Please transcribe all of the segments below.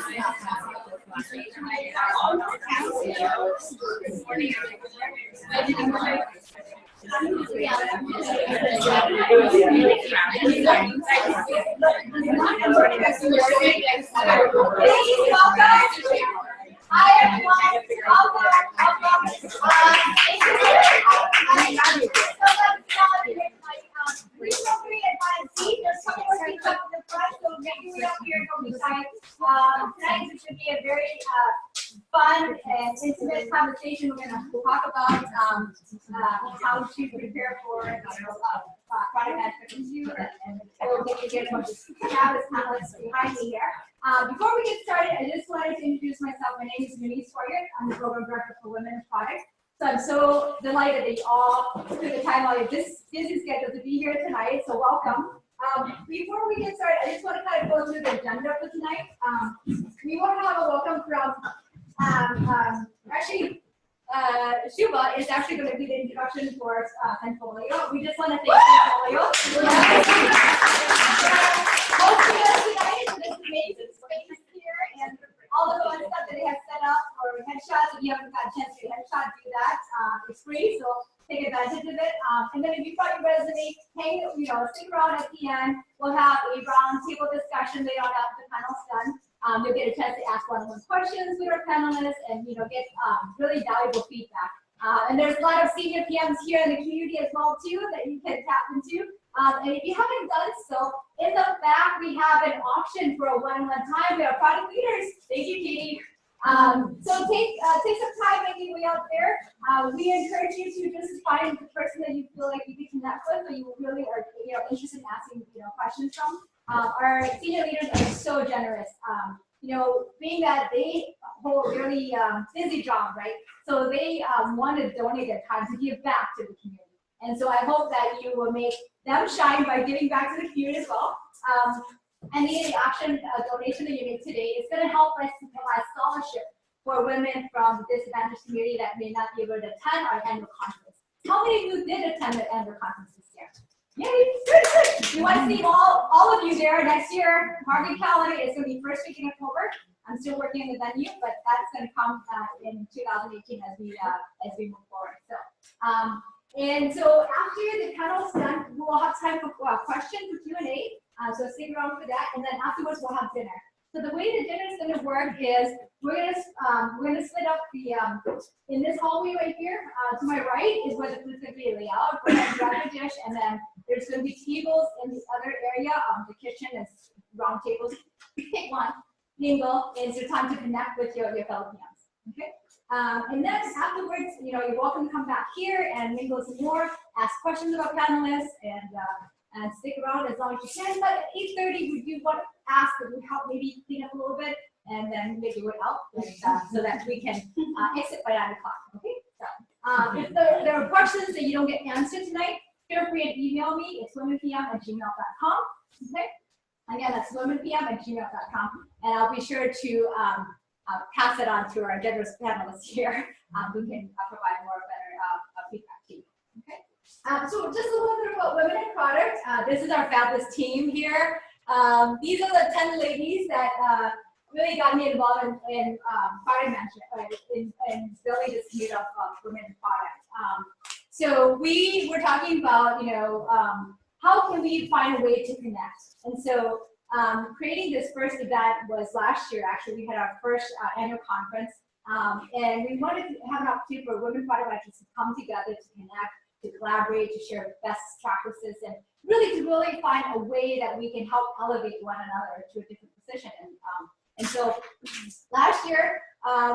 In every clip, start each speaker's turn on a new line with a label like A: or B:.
A: Hi everyone, tonight is going to be a very fun and intimate conversation. We're going to talk about how to prepare for product management review, and we'll get to get much Travis panelists behind me here. Before we get started, I just wanted to introduce myself. My name is Denise Sawyer. I'm the program director for Women in Product. So I'm so delighted that you all took the time out of this busy schedule to be here tonight. So welcome. Before we get started, I just want to kind of go through the agenda for tonight. We want to have a welcome from Shuba is actually going to be the introduction for Zenfolio. We just want to thank Zenfolio. Hosting us tonight for this amazing space here and all the fun stuff that they have set up for headshots. If you haven't got a chance to get a headshot, do that. It's free, so take advantage of it. And then if you brought your resume, stick around at the end. We'll have a round table discussion later on after the panel's done. You'll get a chance to ask one-on-one questions with our panelists and get really valuable feedback. And there's a lot of senior PMs here in the community as well too that you can tap into. And if you haven't done so, in the back we have an option for a one-on-one time with our product leaders. Thank you, Katie. So take some time making way out there. We encourage you to just find the person that you feel like you can connect with, or you really are interested in asking questions from. Our senior leaders are so generous. Being that they hold a really busy job, right? So they want to donate their time to give back to the community. And so I hope that you will make them shine by giving back to the community as well. Any option donation that you make today is going to help us to provide scholarship for women from the disadvantaged community that may not be able to attend our annual conference. How many of you did attend the annual conference this year? Yay! Good. We want to see all of you there next year. Mark your calendar. It's going to be first week in October. I'm still working on the venue, but that's going to come in 2018 as we move forward. And so after the panel's done, we'll have time for questions for Q&A. So stick around for that, and then afterwards we'll have dinner. So the way the dinner is going to work is we're going to split up the in this hallway right here. To my right is where the food's going to be laid out. We're going to grab a dish, and then there's going to be tables in the other area. The kitchen is round tables. Pick one, mingle, and it's your time to connect with your fellow PMs. Okay. And then afterwards, you're welcome to come back here and mingle some more, ask questions about panelists, and stick around as long as you can. But at 8:30, we do want to ask that we help maybe clean up a little bit, and then maybe we're out so that we can exit by 9 o'clock. Okay. So if there are questions that you don't get answered tonight, feel free to email me. It's womenpm@gmail.com. Okay. Again, that's womenpm@gmail.com, and I'll be sure to pass it on to our generous panelists here who can provide more better feedback to you. Okay. So just a little bit about Women in Product. This is our fabulous team here. These are the 10 ladies that really got me involved in product management, in building this community of Women in Product. So we were talking about, how can we find a way to connect? And so creating this first event was last year. Actually, we had our first annual conference, and we wanted to have an opportunity for women product managers to come together to connect, to collaborate, to share best practices, and really find a way that we can help elevate one another to a different position. And so last year,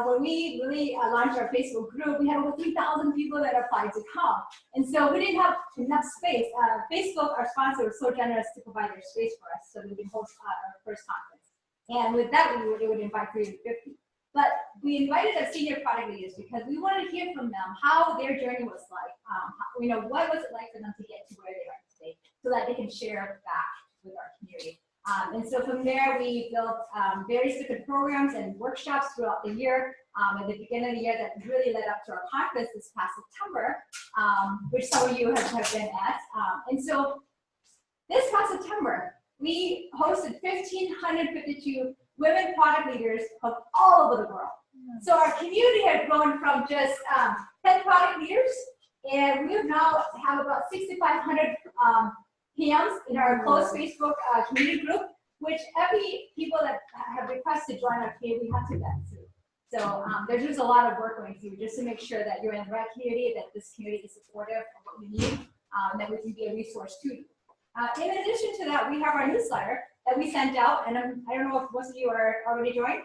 A: when we really launched our Facebook group, we had over 3,000 people that applied to come. And so we didn't have enough space. Facebook, our sponsor, was so generous to provide their space for us so we could host our first conference. And with that, we would invite 350. But we invited our senior product leaders because we wanted to hear from them how their journey was like. What was it like for them to get to where they are today, so that they can share back with our community. And so from there, we built various different programs and workshops throughout the year. At the beginning of the year, that really led up to our conference this past September, which some of you have been at. And so this past September, we hosted 1,552 women product leaders of all over the world. So our community has grown from just 10 product leaders, and we now have about 6,500 PMs in our closed Facebook community group, which every people that have requested to join our community have to vet through. So there's just a lot of work going through just to make sure that you're in the right community, that this community is supportive of what we need, and that we can be a resource to you. In addition to that, we have our newsletter that we sent out, and I don't know if most of you are already joined.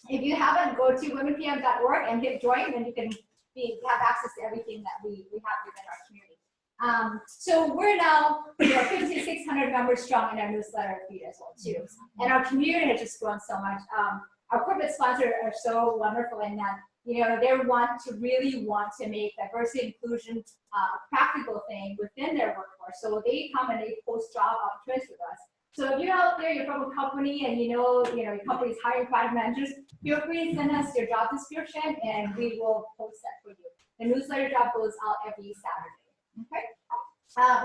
A: If you haven't, go to womenpm.org and hit join, and you can have access to everything that we have within our community. So we're now 5,600 members strong in our newsletter feed as well too, and our community has just grown so much. Our corporate sponsors are so wonderful in that they really want to make diversity inclusion a practical thing within their workforce. So they come and they post job opportunities with us. So if you're out there, you're from a company, and your company is hiring product managers, feel free to send us your job description, and we will post that for you. The newsletter job goes out every Saturday. Okay.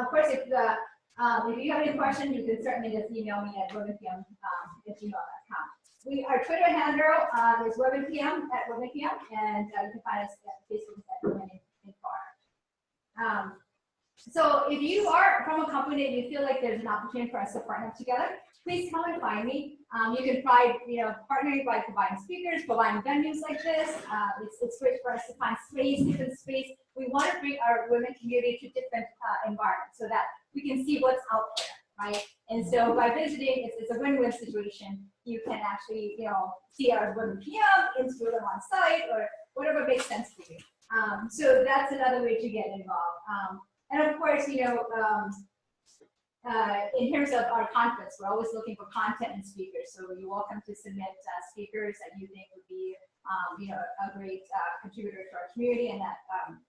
A: Of course, if you have any questions, you can certainly just email me at womenpm@gmail.com. Our Twitter handle is womenpm @womenpm, and you can find us at Facebook at Women in Product. So if you are from a company and you feel like there's an opportunity for us to partner together, please come and find me. You can partner by providing speakers, providing venues like this. It's great for us to find different space. We want to bring our women community to different environments so that we can see what's out there, right? And so by visiting, it's a win-win situation. You can actually, see our women PM, interview them on site, or whatever makes sense for you. So that's another way to get involved. And of course, in terms of our conference, we're always looking for content and speakers. So you're welcome to submit speakers that you think would be, a great contributor to our community and that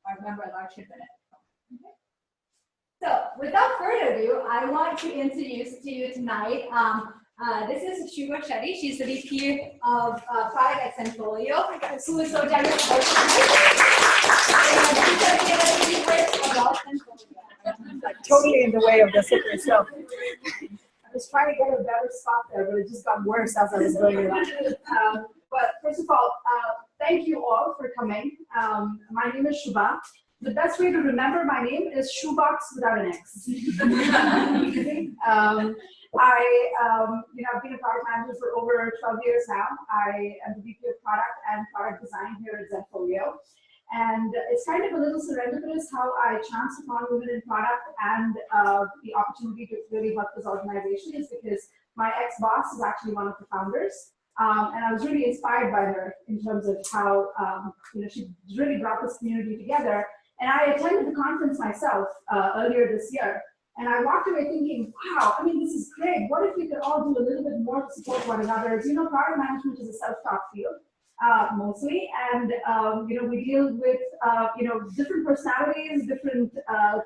A: our member at large should benefit from. Okay. So without further ado, I want to introduce to you tonight. This is Shubha Shetty. She's the VP of Product at Zenfolio, who is so generous.
B: Totally in the way of the super stuff. I was trying to get a better spot there, but it just got worse as I was going around. But first of all, thank you all for coming. My name is Shubha. The best way to remember my name is Shoebox without an X. I've been a product manager for over 12 years now. I am the VP of Product and Product Design here at Zenfolio. And it's kind of a little serendipitous how I chanced upon Women in Product and the opportunity to really help this organization is because my ex-boss is actually one of the founders. And I was really inspired by her in terms of how she really brought this community together. And I attended the conference myself earlier this year. And I walked away thinking, wow, this is great. What if we could all do a little bit more to support one another? As you know, product management is a self-taught field. Mostly, and we deal with different personalities, different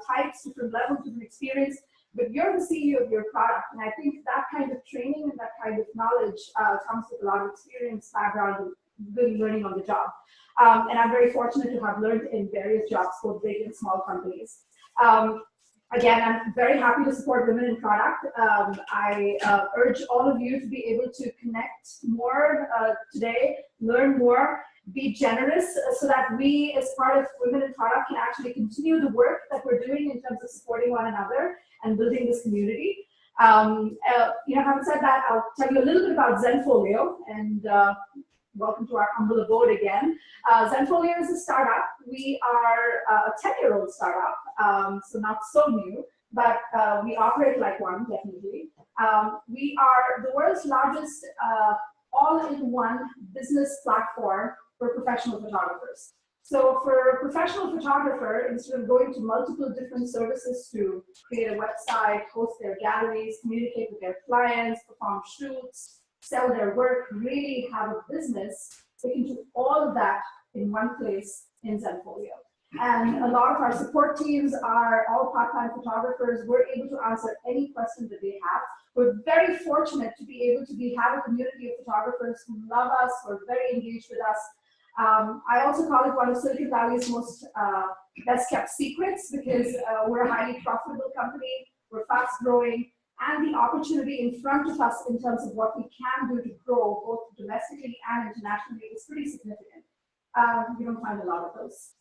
B: types, different levels, different experience. But you're the CEO of your product, and I think that kind of training and that kind of knowledge comes with a lot of experience, background, and really learning on the job. And I'm very fortunate to have learned in various jobs, both big and small companies. Again, I'm very happy to support Women in Product. I urge all of you to be able to connect more today, learn more, be generous so that we, as part of Women in Product, can actually continue the work that we're doing in terms of supporting one another and building this community. Having said that, I'll tell you a little bit about Zenfolio, and welcome to our humble abode again. Zenfolio is a startup. We are a 10-year-old startup, so not so new, but we operate like one, definitely. We are the world's largest all-in-one business platform for professional photographers. So for a professional photographer, instead of going to multiple different services to create a website, host their galleries, communicate with their clients, perform shoots, sell their work, really have a business, they can do all of that in one place in Zenfolio. And a lot of our support teams are all part-time photographers. We're able to answer any question that they have. We're very fortunate to be able to have a community of photographers who love us, who are very engaged with us. I also call it one of Silicon Valley's most best kept secrets because we're a highly profitable company. We're fast growing. and the opportunity in front of us in terms of what we can do to grow both domestically and internationally is pretty significant. You don't find a lot of those.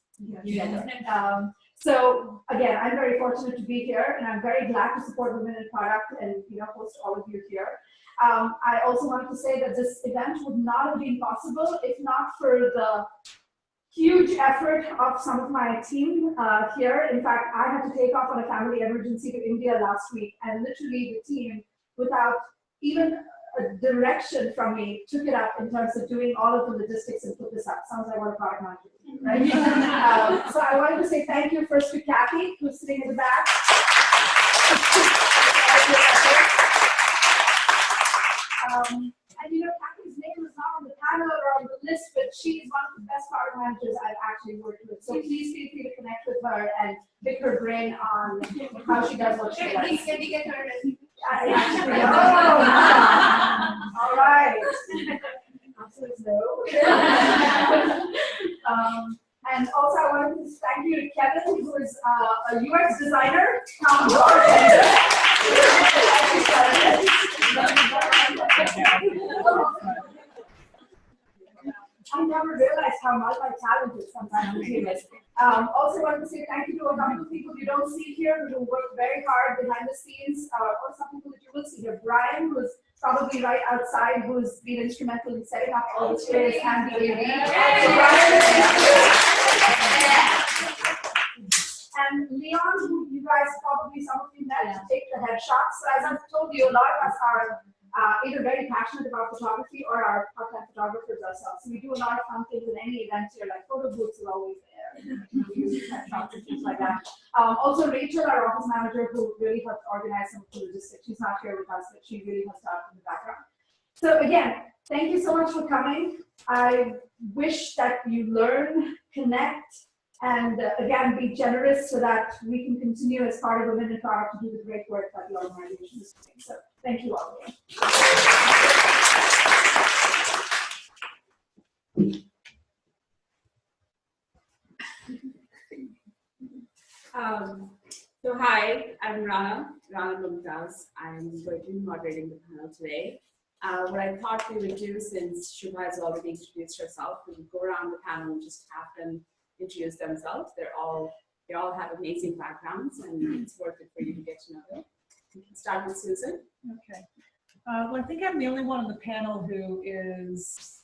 B: So again, I'm very fortunate to be here, and I'm very glad to support Women in Product and host all of you here. I also wanted to say that this event would not have been possible if not for the huge effort of some of my team here. In fact, I had to take off on a family emergency to India last week, and literally the team, without even a direction from me, took it up in terms of doing all of the logistics and put this up. Sounds like what a product manager would do, right? So I wanted to say thank you first to Kathy, who's sitting in the back. And Kathy's name is not on the panel or on the list, but she is one of the best product managers I've actually worked with. So please feel free to connect with her and pick her brain on how she does what she does.
A: Can we get her?
B: Actually, all right. And also, I wanted to thank you to Kevin, who is a UX designer. I never realized how multi-talented sometimes the team is. Also wanted to say thank you to a couple of people you don't see here who work very hard behind the scenes, or some people that you will see here. Brian, who's probably right outside, who's been instrumental in setting up all the chairs and the AV. And Leon, who you guys probably, some of you met to take the headshots. So as I've told you, a lot of us are either very passionate about photography or are part-time photographers ourselves. So we do a lot of fun things in any event here, like photo booths are always there, headshots and things like that. Also, Rachel, our office manager, who really helped organize some of the logistics. She's not here with us, but she really helped out in the background. So again, thank you so much for coming. I wish that you learn, connect, and again, be generous so that we can continue as part of Women in Product to do the great work that the organization is doing. So thank you all again.
C: So hi, I'm Rana Mumtaz. I'm going to be moderating the panel today. What I thought we would do, since Shubha has already introduced herself, we would go around the panel and just have them introduce themselves. They all have amazing backgrounds, and it's worth it for you to get to know them. We can start with Susan.
D: Okay. Well, I think I'm the only one on the panel who is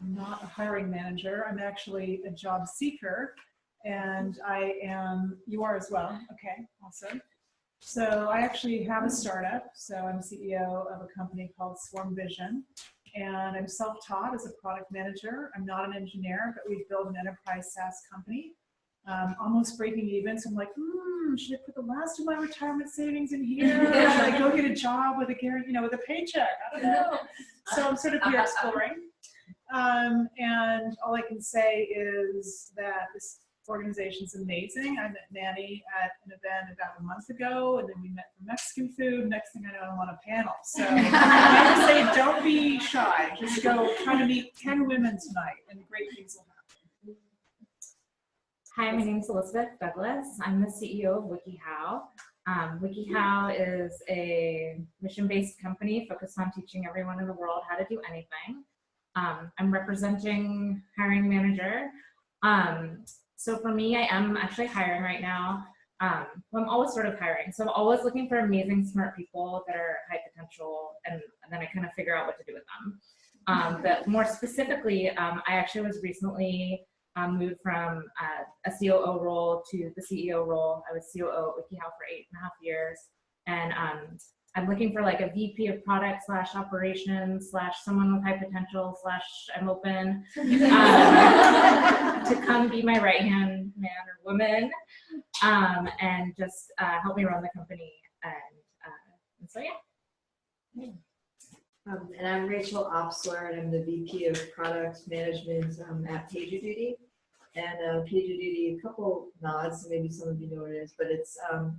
D: not a hiring manager. I'm actually a job seeker, and you are as well. Okay, awesome. So I actually have a startup. So I'm CEO of a company called Swarm Vision, and I'm self-taught as a product manager. I'm not an engineer, but we've built an enterprise SaaS company, almost breaking even. So I'm like, should I put the last of my retirement savings in here? Or should I go get a job with a guarantee, with a paycheck? I don't know. So I'm sort of here exploring. And all I can say is that this organization's amazing. I met Manny at an event about a month ago, and then we met for Mexican food. Next thing I know, I'm on a panel. So I would say don't be shy. Just go try to meet 10 women tonight, and great things will happen.
E: Hi, my name is Elizabeth Douglas. I'm the CEO of WikiHow. WikiHow is a mission-based company focused on teaching everyone in the world how to do anything. I'm representing hiring manager. So for me, I am actually hiring right now. Well, I'm always sort of hiring. So I'm always looking for amazing, smart people that are high potential, and then I kind of figure out what to do with them. But more specifically, I actually was recently moved from a COO role to the CEO role. I was COO at WikiHow for 8.5 years. And I'm looking for like a VP of product / operations / someone with high potential / I'm open to come be my right-hand man or woman and just help me run the company. And so, yeah.
F: And I'm Rachel Opsler, and I'm the VP of Product Management at PagerDuty. And PagerDuty, a couple nods, maybe some of you know what it is, but it's a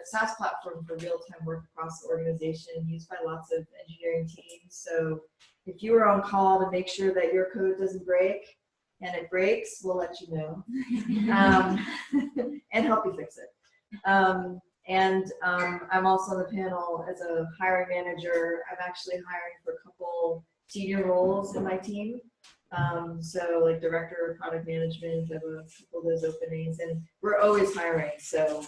F: SaaS platform for real-time work across the organization, used by lots of engineering teams. So if you are on call to make sure that your code doesn't break, and it breaks, we'll let you know and help you fix it. And I'm also on the panel as a hiring manager. I'm actually hiring for a couple senior roles in my team. So like director of product management, I have a couple of those openings, and we're always hiring. So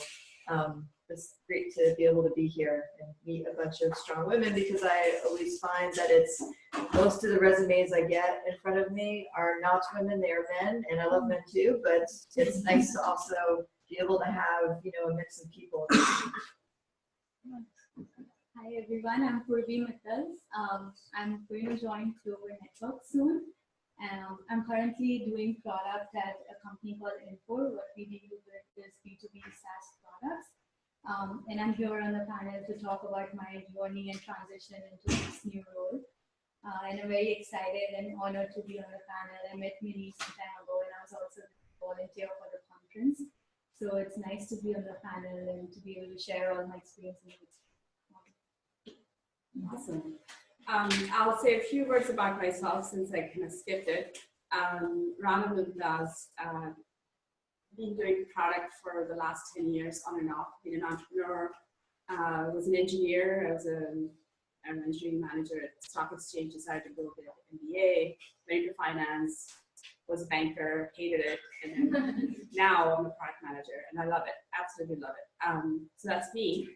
F: it's great to be able to be here and meet a bunch of strong women, because I always find that it's most of the resumes I get in front of me are not women, they are men, and I love men too, but it's nice to also be able to have, you know, a mix of people.
G: Hi everyone, I'm Purvi Mittal. I'm going to join Clover Network soon. I'm currently doing product at a company called Infor. What we deal with is B2B SaaS products. And I'm here on the panel to talk about my journey and transition into this new role. And I'm very excited and honored to be on the panel. I met Minnie some time ago, and I was also a volunteer for the conference. So it's nice to be on the panel and to be able to share all my experiences.
C: Awesome. I'll say a few words about myself since I kind of skipped it. Rana Mumtaz, been doing product for the last 10 years on and off, been an entrepreneur, was an engineer. I was an engineering manager at Stock Exchange, decided to go get an MBA, went into finance, was a banker, hated it, and then now I'm a product manager, and I love it, absolutely love it. So that's me.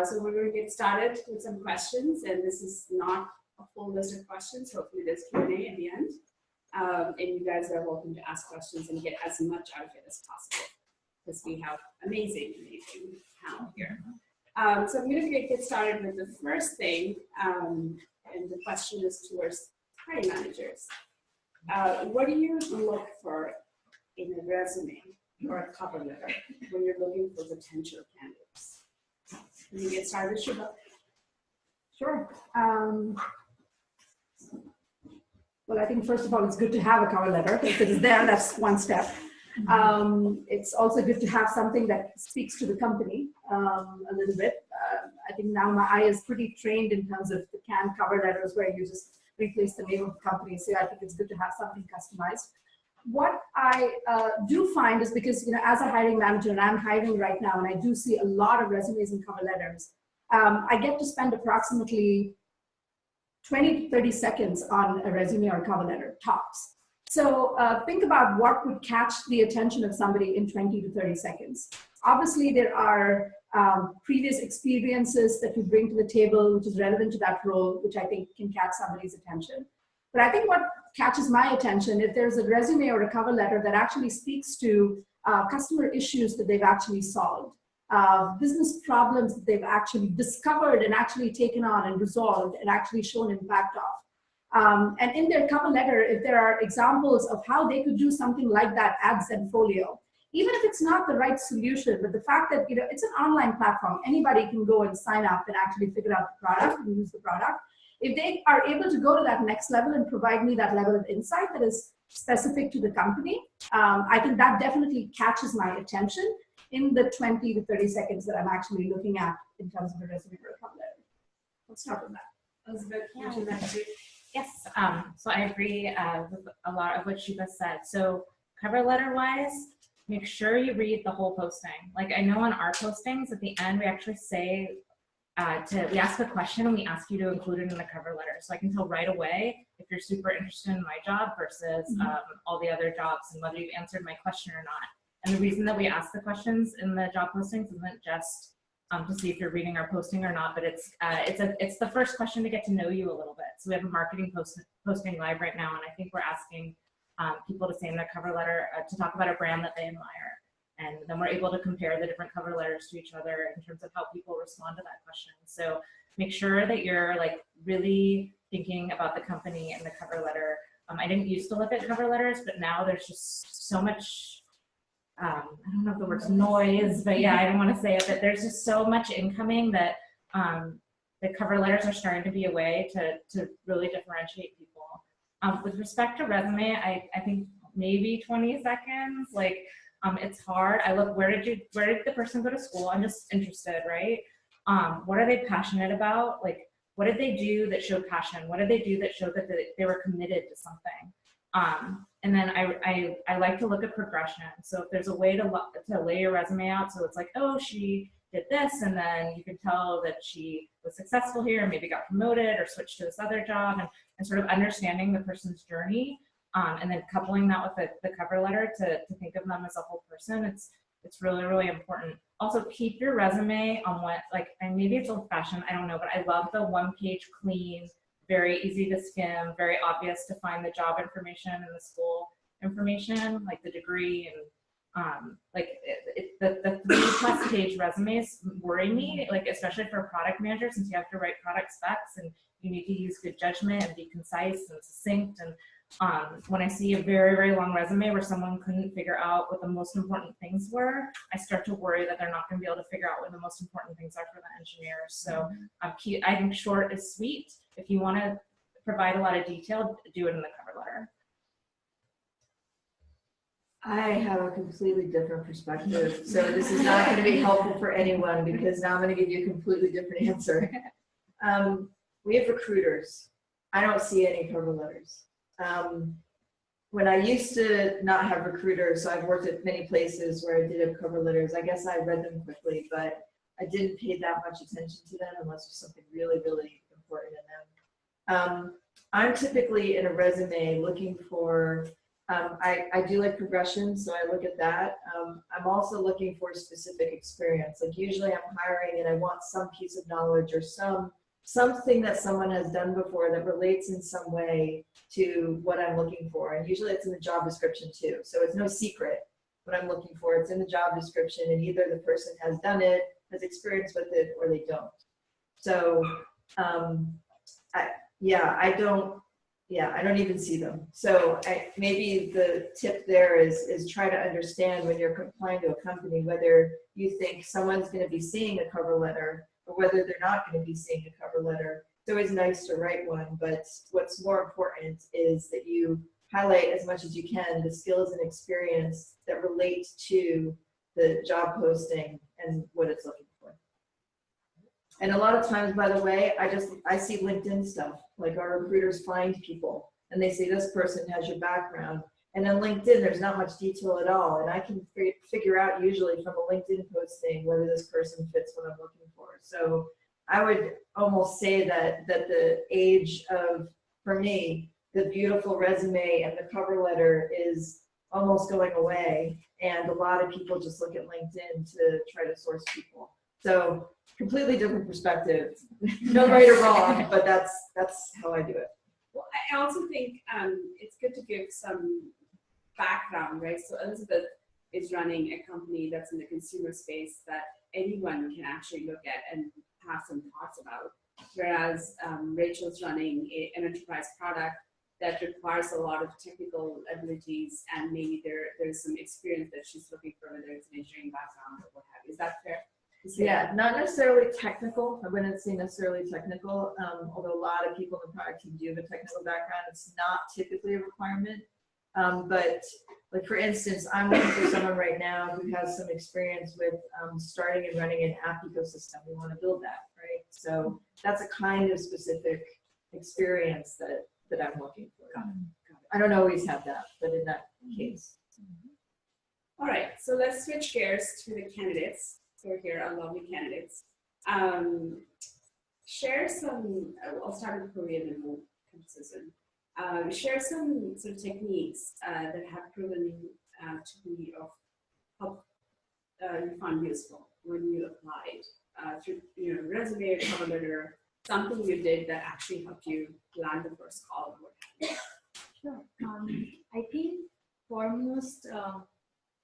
C: So we're going to get started with some questions, and this is not a full list of questions. Hopefully there's Q&A at the end. And you guys are welcome to ask questions and get as much out of it as possible, because we have amazing panel here. So I'm going to get started with the first thing, and the question is towards hiring managers. What do you look for in a resume or a cover letter when you're looking for potential candidates? Can you get started, Shubha?
B: Sure. Well, I think first of all, it's good to have a cover letter. If it is there, that's one step. It's also good to have something that speaks to the company a little bit. I think now my eye is pretty trained in terms of the canned cover letters where you just replace the name of the company. So I think it's good to have something customized. What I do find is, because, you know, as a hiring manager, and I'm hiring right now, and I do see a lot of resumes and cover letters, I get to spend approximately 20 to 30 seconds on a resume or a cover letter, tops. So think about what would catch the attention of somebody in 20 to 30 seconds. Obviously, there are previous experiences that you bring to the table, which is relevant to that role, which I think can catch somebody's attention. But I think what catches my attention, if there's a resume or a cover letter that actually speaks to customer issues that they've actually solved, business problems that they've actually discovered and actually taken on and resolved and actually shown impact of. And in their cover letter, if there are examples of how they could do something like that at Zenfolio, even if it's not the right solution, but the fact that, you know, it's an online platform, anybody can go and sign up and actually figure out the product and use the product. If they are able to go to that next level and provide me that level of insight that is specific to the company, I think that definitely catches my attention in the 20 to 30 seconds that I'm actually looking at in terms of a resume or a cover letter. Let's start with that.
C: Elizabeth, would you like to?
E: Yes, so I agree with a lot of what Shubha said. So cover letter wise, make sure you read the whole posting. Like, I know on our postings at the end, we actually say, we ask a question and we ask you to include it in the cover letter. So I can tell right away if you're super interested in my job versus all the other jobs, and whether you've answered my question or not. And the reason that we ask the questions in the job postings isn't just to see if you're reading our posting or not, but it's the first question to get to know you a little bit. So we have a marketing posting live right now, and I think we're asking people to say in their cover letter to talk about a brand that they admire. And then we're able to compare the different cover letters to each other in terms of how people respond to that question. So make sure that you're like really thinking about the company in the cover letter. I didn't used to look at cover letters, but now there's just so much, I don't know if the word's noise, but yeah, I don't want to say it, but there's just so much incoming that the cover letters are starting to be a way to really differentiate people. With respect to resume, I think maybe 20 seconds, like, it's hard. I look, where did the person go to school? I'm just interested, right? What are they passionate about? Like, what did they do that showed passion? What did they do that showed that they were committed to something? And then I like to look at progression. So if there's a way to lay your resume out, so it's like, oh, she did this, and then you could tell that she was successful here and maybe got promoted or switched to this other job, and sort of understanding the person's journey, and then coupling that with the cover letter to think of them as a whole person. It's really, really important. Also, keep your resume on what, like, and maybe it's old fashioned, I don't know, but I love the one-page clean, very easy to skim, very obvious to find the job information and the school information, like the degree, and the 3+ page resumes worry me, like especially for a product manager, since you have to write product specs and you need to use good judgment and be concise and succinct. And when I see a very, very long resume where someone couldn't figure out what the most important things were, I start to worry that they're not going to be able to figure out what the most important things are for the engineers. So I think short is sweet. If you want to provide a lot of detail, do it in the cover letter.
F: I have a completely different perspective, so this is not going to be helpful for anyone because now I'm going to give you a completely different answer. We have recruiters. I don't see any cover letters. When I used to not have recruiters, so I've worked at many places where I did have cover letters. I guess I read them quickly, but I didn't pay that much attention to them unless there's something really, really important in them. I'm typically in a resume looking for, I do like progression, so I look at that. I'm also looking for specific experience. Like usually I'm hiring and I want some piece of knowledge or something that someone has done before that relates in some way to what I'm looking for. And usually it's in the job description too. So it's no secret what I'm looking for. It's in the job description, and either the person has done it, has experience with it, or they don't. So I don't even see them. So maybe the tip there is try to understand when you're applying to a company whether you think someone's going to be seeing a cover letter or whether they're not going to be seeing a cover letter. It's always nice to write one, but what's more important is that you highlight as much as you can the skills and experience that relate to the job posting and what it's looking for. And a lot of times, by the way, I see LinkedIn stuff, like our recruiters find people and they say this person has your background. And on LinkedIn, there's not much detail at all. And I can figure out usually from a LinkedIn posting whether this person fits what I'm looking for. So I would almost say that the age of, for me, the beautiful resume and the cover letter is almost going away. And a lot of people just look at LinkedIn to try to source people. So completely different perspective. No right or wrong, but that's how I do it.
C: Well, I also think it's good to give some background, right? So Elizabeth is running a company that's in the consumer space that anyone can actually look at and have some thoughts about. Whereas Rachel's running an enterprise product that requires a lot of technical abilities, and maybe there's some experience that she's looking for, whether it's an engineering background or what have you. Is that fair?
F: Yeah, not necessarily technical. I wouldn't say necessarily technical, although a lot of people in the product team do have a technical background. It's not typically a requirement. But like for instance, I'm looking for someone right now who has some experience with starting and running an app ecosystem. We want to build that, right? So that's a kind of specific experience that I'm looking for.
C: Got it.
F: I don't always have that, but in that case.
C: All right, so let's switch gears to the candidates. So here are lovely candidates. Share some, I'll start with Korean and we'll come to Susan. Share some sort of techniques that have proven to be of help you found useful when you applied through resume, cover letter, something you did that actually helped you land the first call.
G: Sure. I think foremost,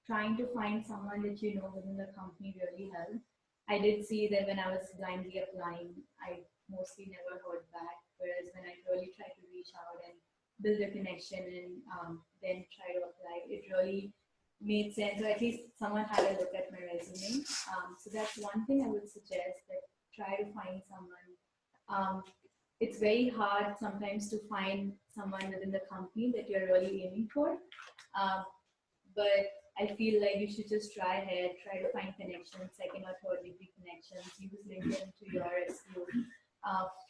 G: trying to find someone that you know within the company really helped. I did see that when I was blindly applying, I mostly never heard back. Whereas when I really tried to reach out and build a connection and then try to apply, it really made sense. Or at least someone had a look at my resume. So that's one thing I would suggest, that try to find someone. It's very hard sometimes to find someone within the company that you're really aiming for. But I feel like you should just try ahead, try to find connections, second or third degree connections, use LinkedIn to your exclude,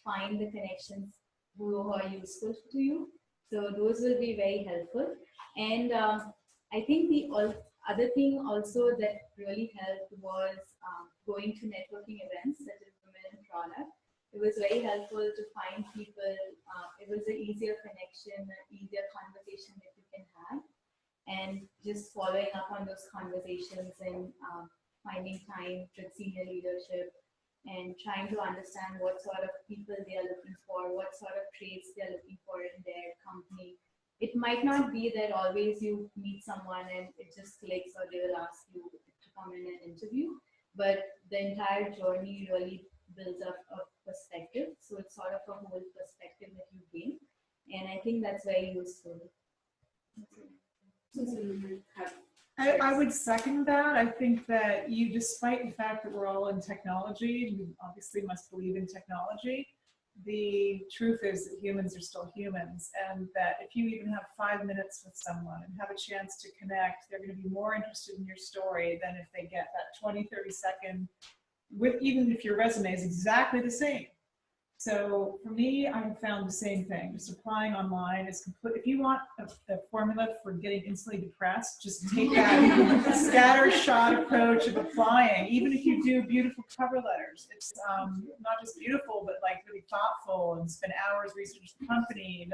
G: find the connections who are useful to you. So those will be very helpful. And I think the Other thing also that really helped was going to networking events such as Women in Product. It was very helpful to find people. It was an easier connection, an easier conversation that you can have. And just following up on those conversations and finding time with senior leadership and trying to understand what sort of people they are looking for, what sort of traits they are looking for in their company. It might not be that always you meet someone and it just clicks or they will ask you to come in and interview, but the entire journey really builds up a perspective. So it's sort of a whole perspective that you gain. And I think that's very useful.
D: I would second that. I think that you, despite the fact that we're all in technology, you obviously must believe in technology. The truth is that humans are still humans, and that if you even have 5 minutes with someone and have a chance to connect, they're going to be more interested in your story than if they get that 20, 30 second, with, even if your resume is exactly the same. So for me, I have found the same thing. Just applying online is complete. If you want a formula for getting instantly depressed, just take that scattershot approach of applying. Even if you do beautiful cover letters, it's not just beautiful, but like really thoughtful and spend hours researching the company.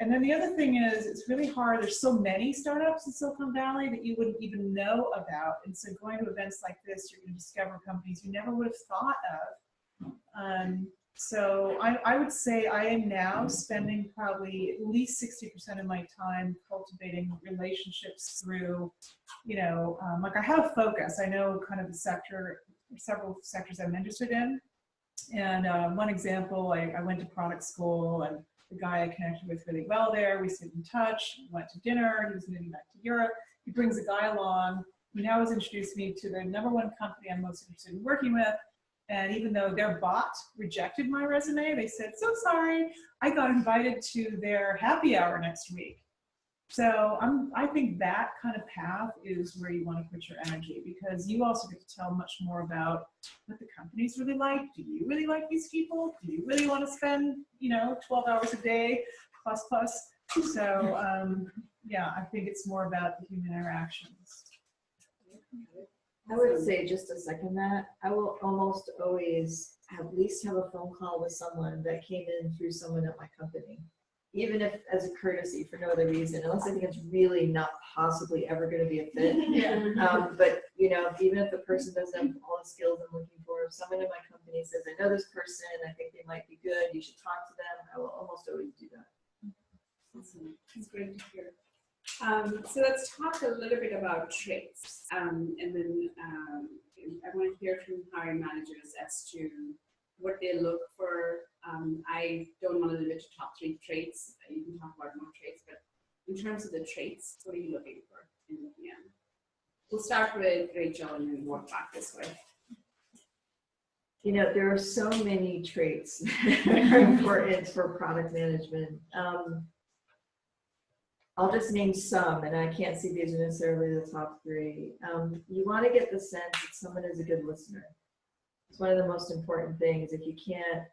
D: And then the other thing is, it's really hard. There's so many startups in Silicon Valley that you wouldn't even know about. And so going to events like this, you're going to discover companies you never would have thought of. So I would say I am now spending probably at least 60% of my time cultivating relationships through, like I have focus. I know kind of the sector, several sectors I'm interested in. And one example, I went to product school, and the guy I connected with really well there, we stayed in touch, went to dinner, he was moving back to Europe. He brings a guy along who now has introduced me to the #1 company I'm most interested in working with. And even though their bot rejected my resume, they said, so sorry, I got invited to their happy hour next week. So I think that kind of path is where you want to put your energy, because you also get to tell much more about what the company's really like. Do you really like these people? Do you really want to spend, 12 hours a day plus? So yeah, I think it's more about the human interactions.
F: I would say, just to second that, I will almost always at least have a phone call with someone that came in through someone at my company, even if as a courtesy for no other reason, unless I think it's really not possibly ever going to be a fit. Yeah. But even if the person doesn't have all the skills I'm looking for, if someone in my company says, I know this person, I think they might be good, you should talk to them, I will almost always do that.
C: Awesome. It's great to hear. So let's talk a little bit about traits, and then I want to hear from hiring managers as to what they look for. I don't want to limit to top 3 traits. You can talk about more traits, but in terms of the traits, what are you looking for in the PM? We'll start with Rachel and then work back this way.
F: There are so many traits that are important for product management. I'll just name some, and I can't see these are necessarily the top 3. You want to get the sense that someone is a good listener. It's one of the most important things. If you can't,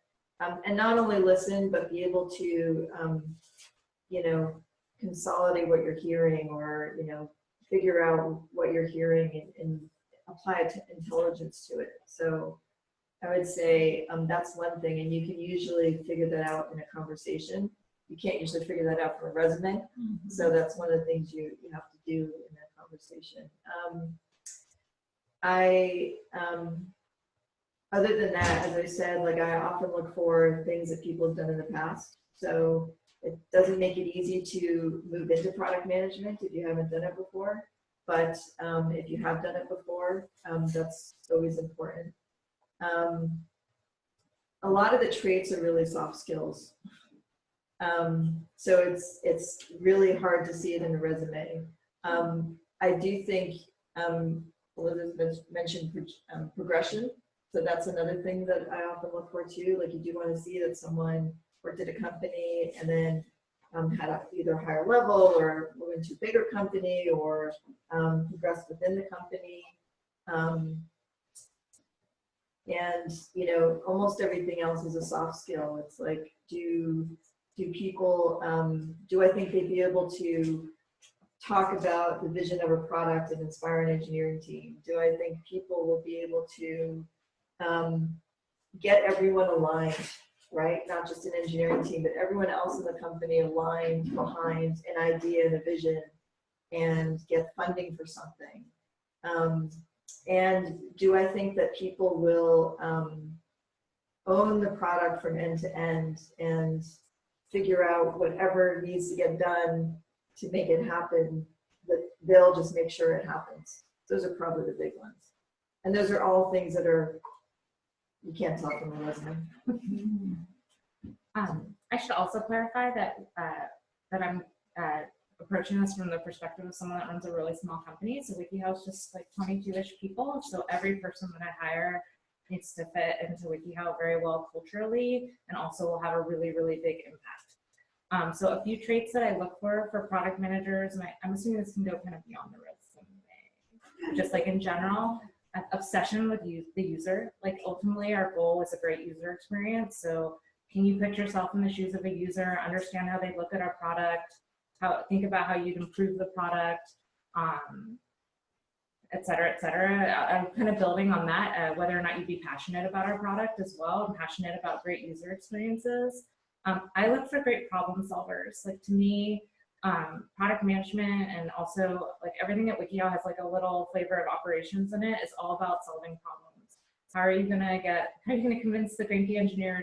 F: and not only listen, but be able to, consolidate what you're hearing, or, figure out what you're hearing and apply intelligence to it. So I would say that's one thing, and you can usually figure that out in a conversation. You can't usually figure that out from a resume. Mm-hmm. So that's one of the things you have to do in that conversation. Other than that, as I said, I often look for things that people have done in the past. So it doesn't make it easy to move into product management if you haven't done it before. But if you have done it before, that's always important. A lot of the traits are really soft skills. So it's really hard to see it in a resume. I do think Elizabeth mentioned progression. So that's another thing that I often look for too. You do want to see that someone worked at a company and then had either a higher level or went into a bigger company or progressed within the company. And almost everything else is a soft skill. It's do people, do I think they'd be able to talk about the vision of a product and inspire an engineering team? Do I think people will be able to get everyone aligned, right? Not just an engineering team, but everyone else in the company aligned behind an idea and a vision and get funding for something? And do I think that people will own the product from end to end and figure out whatever needs to get done to make it happen, that they'll just make sure it happens? Those are probably the big ones. And those are all things that are, you can't tell from the resume.
E: I should also clarify that that I'm approaching this from the perspective of someone that runs a really small company. So WikiHow is just like 22-ish people. So every person that I hire needs to fit into WikiHow very well culturally, and also will have a really, really big impact. So a few traits that I look for product managers, and I'm assuming this can go kind of beyond the resume, just like in general, obsession with the user. Like ultimately our goal is a great user experience. So can you put yourself in the shoes of a user, understand how they look at our product, think about how you'd improve the product, et cetera, et cetera. I'm kind of building on that, whether or not you'd be passionate about our product as well, and passionate about great user experiences. I look for great problem solvers. Like to me, product management and also like everything at WikiHow has like a little flavor of operations in it. Is all about solving problems. How are you gonna convince the cranky engineer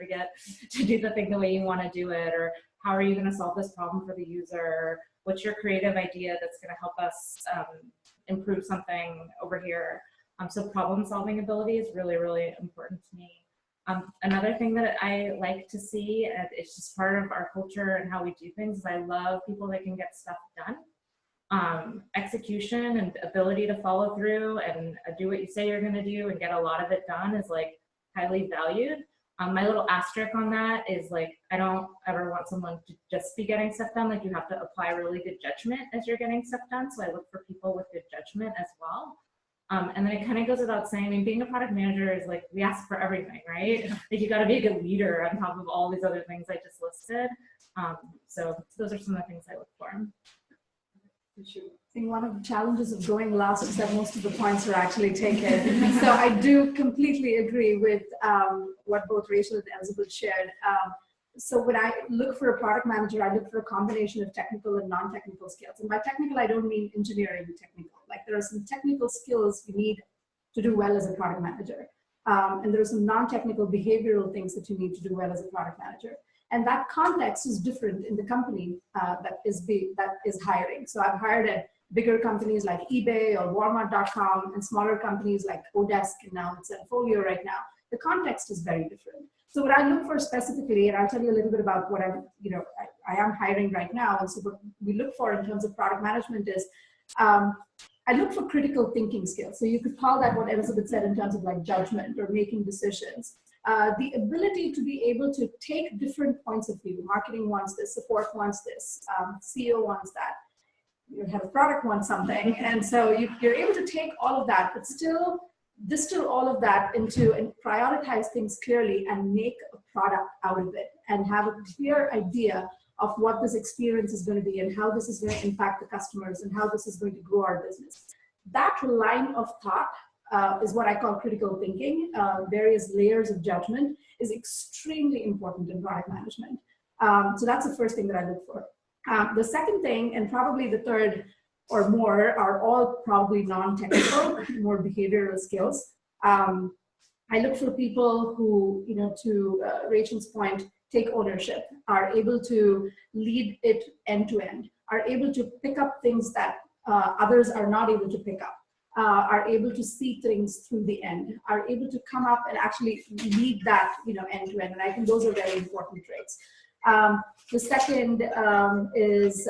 E: to do the thing the way you want to do it? Or how are you gonna solve this problem for the user? What's your creative idea that's gonna help us improve something over here? So problem solving ability is really, really important to me. Another thing that I like to see, and it's just part of our culture and how we do things, is I love people that can get stuff done. Execution and ability to follow through and do what you say you're going to do and get a lot of it done is like highly valued. My little asterisk on that is like, I don't ever want someone to just be getting stuff done. Like you have to apply really good judgment as you're getting stuff done. So I look for people with good judgment as well. And then it kind of goes without saying, I mean, being a product manager is like, we ask for everything, right? Like you got to be a good leader on top of all these other things I just listed. So those are some of the things I look for.
B: I think one of the challenges of going last is that most of the points are actually taken. So I do completely agree with what both Rachel and Elizabeth shared. So when I look for a product manager, I look for a combination of technical and non-technical skills. And by technical, I don't mean engineering technical. Like there are some technical skills you need to do well as a product manager. And there are some non-technical behavioral things that you need to do well as a product manager. And that context is different in the company that is hiring. So I've hired at bigger companies like eBay or Walmart.com and smaller companies like Odesk and now it's Zenfolio right now. The context is very different. So what I look for specifically, and I'll tell you a little bit about what I am hiring right now. And so what we look for in terms of product management is, I look for critical thinking skills. So you could call that what Elizabeth said in terms of like judgment or making decisions. The ability to be able to take different points of view. Marketing wants this, support wants this, CEO wants that. Your head of product wants something. And so you're able to take all of that, but still distill all of that into and prioritize things clearly and make a product out of it and have a clear idea of what this experience is going to be and how this is going to impact the customers and how this is going to grow our business. That line of thought is what I call critical thinking. Various layers of judgment is extremely important in product management. So that's the first thing that I look for. The second thing, and probably the third or more, are all probably non-technical, more behavioral skills. I look for people who, to Rachel's point, take ownership, are able to lead it end to end, are able to pick up things that others are not able to pick up, are able to see things through the end, are able to come up and actually lead that, end to end. And I think those are very important traits. The second is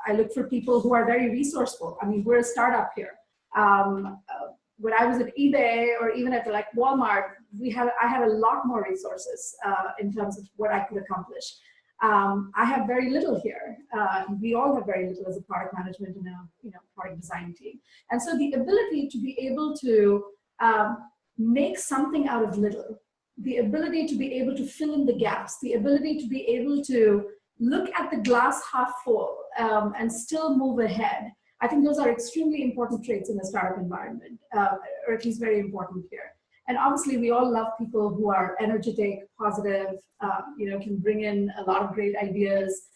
B: I look for people who are very resourceful. I mean, we're a startup here. When I was at eBay or even at like Walmart, I had a lot more resources in terms of what I could accomplish. I have very little here. We all have very little as a product management and a product design team. And so the ability to be able to make something out of little, the ability to be able to fill in the gaps, the ability to be able to look at the glass half full and still move ahead. I think those are extremely important traits in a startup environment, or at least very important here. And obviously, we all love people who are energetic, positive, can bring in a lot of great ideas,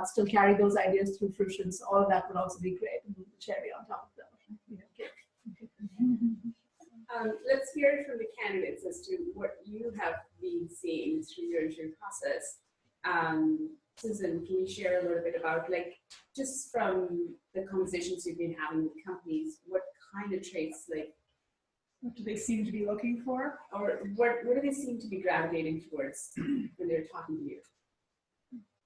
B: still carry those ideas through fruition. So all of that would also be great. And cherry on top of the cake.
C: Let's hear from the candidates as to what you have been seeing through your interview process. Susan, can you share a little bit about, like, just from the conversations you've been having with companies, what kind of traits, like,
D: What do they seem to be looking for?
C: or what do they seem to be gravitating towards when they're talking to you?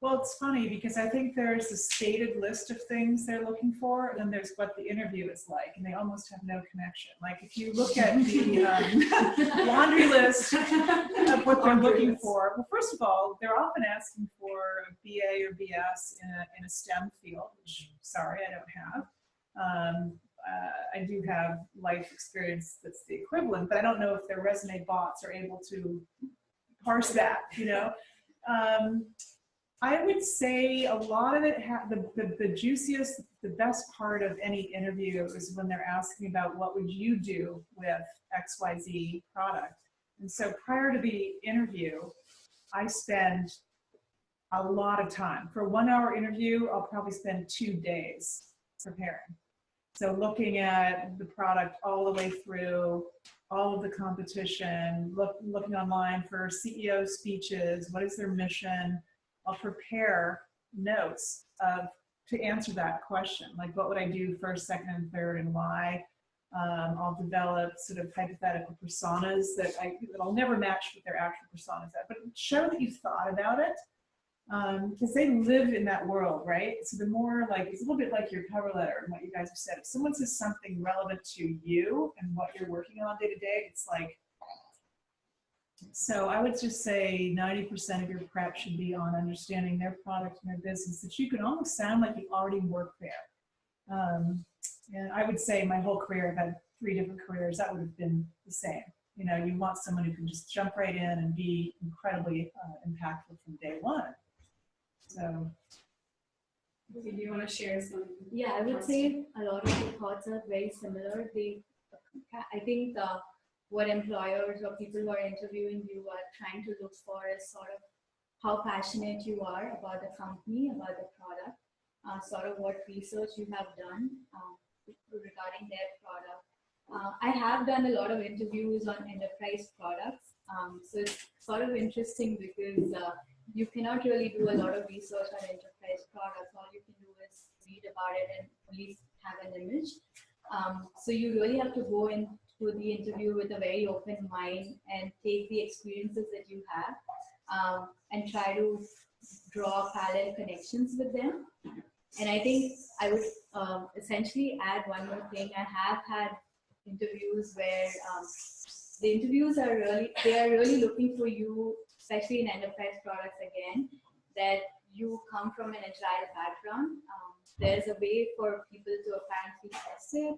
D: Well, it's funny because I think there's a stated list of things they're looking for, and then there's what the interview is like, and they almost have no connection. Like if you look at the laundry list of what they're looking for, well, first of all, they're often asking for a BA or BS in a STEM field, which, sorry, I don't have. I do have life experience that's the equivalent, but I don't know if their resume bots are able to parse that, I would say a lot of it, the juiciest, the best part of any interview is when they're asking about what would you do with XYZ product. And so prior to the interview, I spend a lot of time. For a 1 hour interview, I'll probably spend 2 days preparing. So looking at the product all the way through, all of the competition, looking online for CEO speeches, what is their mission. I'll prepare notes to answer that question, like what would I do first, second, and third, and why. I'll develop sort of hypothetical personas that I'll never match with their actual personas, but show that you've thought about it, because they live in that world, right? So the more, like, it's a little bit like your cover letter and what you guys have said. If someone says something relevant to you and what you're working on day to day, it's like, so I would just say 90% of your prep should be on understanding their product and their business, that you can almost sound like you already work there. And I would say my whole career, I've had 3 different careers, that would have been the same. You want someone who can just jump right in and be incredibly impactful from day one. So.
C: Do you want to share some?
G: Yeah, I would say a lot of the thoughts are very similar. I think what employers or people who are interviewing you are trying to look for is sort of how passionate you are about the company, about the product, sort of what research you have done regarding their product. I have done a lot of interviews on enterprise products, so it's sort of interesting because you cannot really do a lot of research on enterprise products. All you can do is read about it and at least have an image. So you really have to go into the interview with a very open mind and take the experiences that you have and try to draw parallel connections with them. And I think I would essentially add one more thing. I have had interviews where the interviews are really looking for you, especially in enterprise products again, that you come from an agile background. There's a way for people to apparently test it.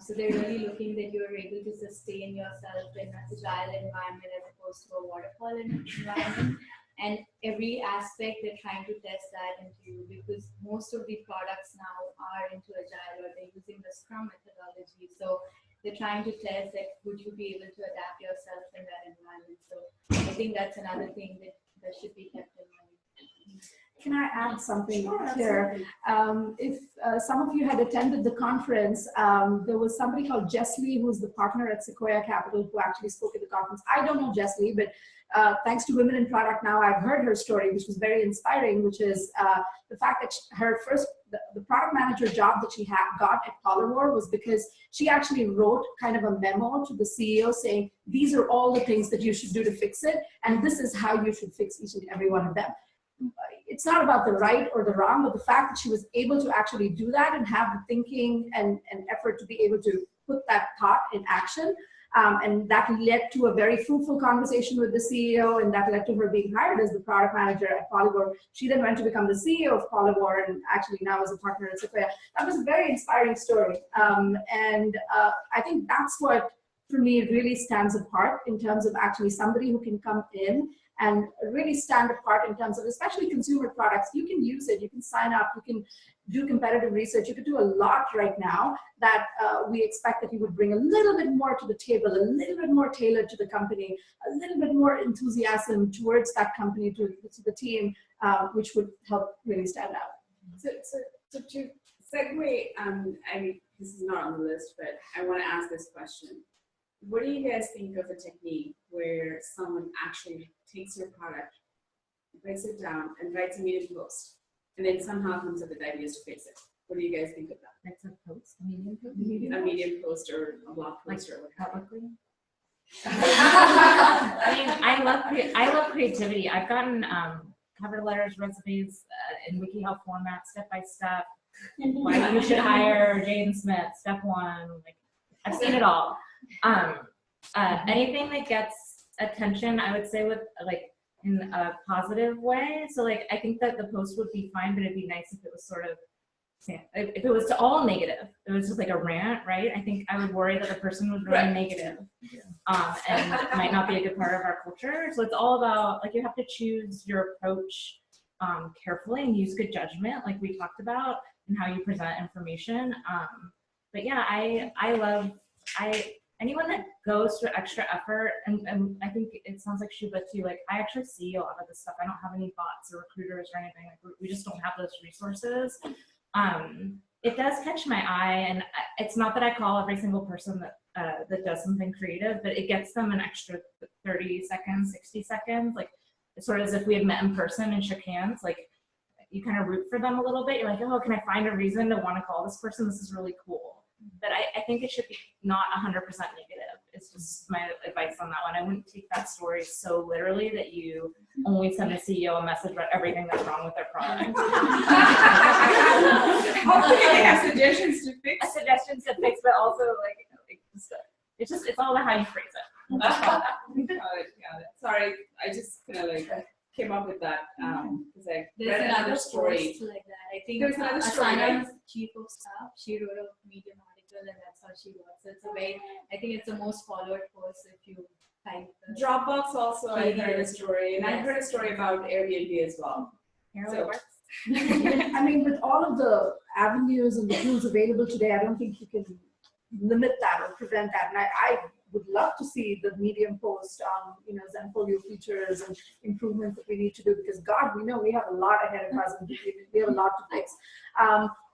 G: So they're really looking that you're able to sustain yourself in an agile environment as opposed to a waterfall environment. And every aspect they're trying to test that into you, because most of the products now are into agile or they're using the Scrum methodology. So they're trying to test that would you be able to adapt yourself in that environment. So I think that's another thing that should be kept in mind.
B: Can I add something here? If some of you had attended the conference, there was somebody called Jess Lee, who's the partner at Sequoia Capital, who actually spoke at the conference. I don't know Jess Lee, but thanks to Women in Product Now, I've heard her story, which was very inspiring, which is the fact that the product manager job that she got at Polywar was because she actually wrote kind of a memo to the CEO saying, these are all the things that you should do to fix it, and this is how you should fix each and every one of them. It's not about the right or the wrong, but the fact that she was able to actually do that and have the thinking and effort to be able to put that thought in action. And that led to a very fruitful conversation with the CEO, and that led to her being hired as the product manager at Polywar. She then went to become the CEO of Polywar and actually now is a partner at Sequoia. That was a very inspiring story. I think that's what, for me, really stands apart in terms of actually somebody who can come in and really stand apart in terms of, especially consumer products. You can use it, you can sign up, you can do competitive research, you can do a lot right now that we expect that you would bring a little bit more to the table, a little bit more tailored to the company, a little bit more enthusiasm towards that company, to the team, which would help really stand out.
C: So to segue, I mean, this is not on the list, but I want to ask this question. What do you guys think of a technique where someone actually takes your product, breaks it down, and writes a Medium post, and then somehow comes up with ideas to fix it? What do you guys think of that?
E: That's a post, a Medium post.
C: A Medium post or a blog post,
E: Like,
C: or what have you.
E: publicly. I mean, I love creativity. I've gotten cover letters, resumes in WikiHow format, step by step. Why you should hire Jaden Smith, step 1. Like, I've seen it all. Anything that gets attention, I would say, with like in a positive way. So like, I think that the post would be fine, but it'd be nice if it was sort of, if it was to all negative, it was just like a rant, right? I think I would worry that the person was really negative, and it might not be a good part of our culture. So it's all about, like, you have to choose your approach carefully and use good judgment, like we talked about, and how you present information. But yeah, anyone that goes through extra effort, and I think it sounds like Shubha too, like I actually see a lot of this stuff. I don't have any bots or recruiters or anything. Like we just don't have those resources. It does catch my eye, and it's not that I call every single person that does something creative, but it gets them an extra 30 seconds, 60 seconds. Like it's sort of as if we had met in person and shook hands. Like you kind of root for them a little bit. You're like, oh, can I find a reason to want to call this person? This is really cool. But I think it should be not 100% negative. It's just my advice on that one. I wouldn't take that story so literally that you only send the CEO a message about everything that's wrong with their product.
C: Hopefully they have suggestions to fix.
E: Suggestions to fix, but also like it's all about how you phrase it.
C: Got it. Sorry, I just kind of like came up with that because I read another story.
G: Like that. I think
C: There's another story,
G: Asana's chief of staff, she wrote a Medium article, and that's how she works. So it's a very, I think it's the most followed post if you type the
C: Dropbox also, I heard a story, and I heard a story about Airbnb as well. So,
B: I mean, with all of the avenues and the tools available today, I don't think you can limit that or prevent that. And I would love to see the Medium post on, Zenfolio features and improvements that we need to do, because God, we know we have a lot ahead of us and we have a lot to fix.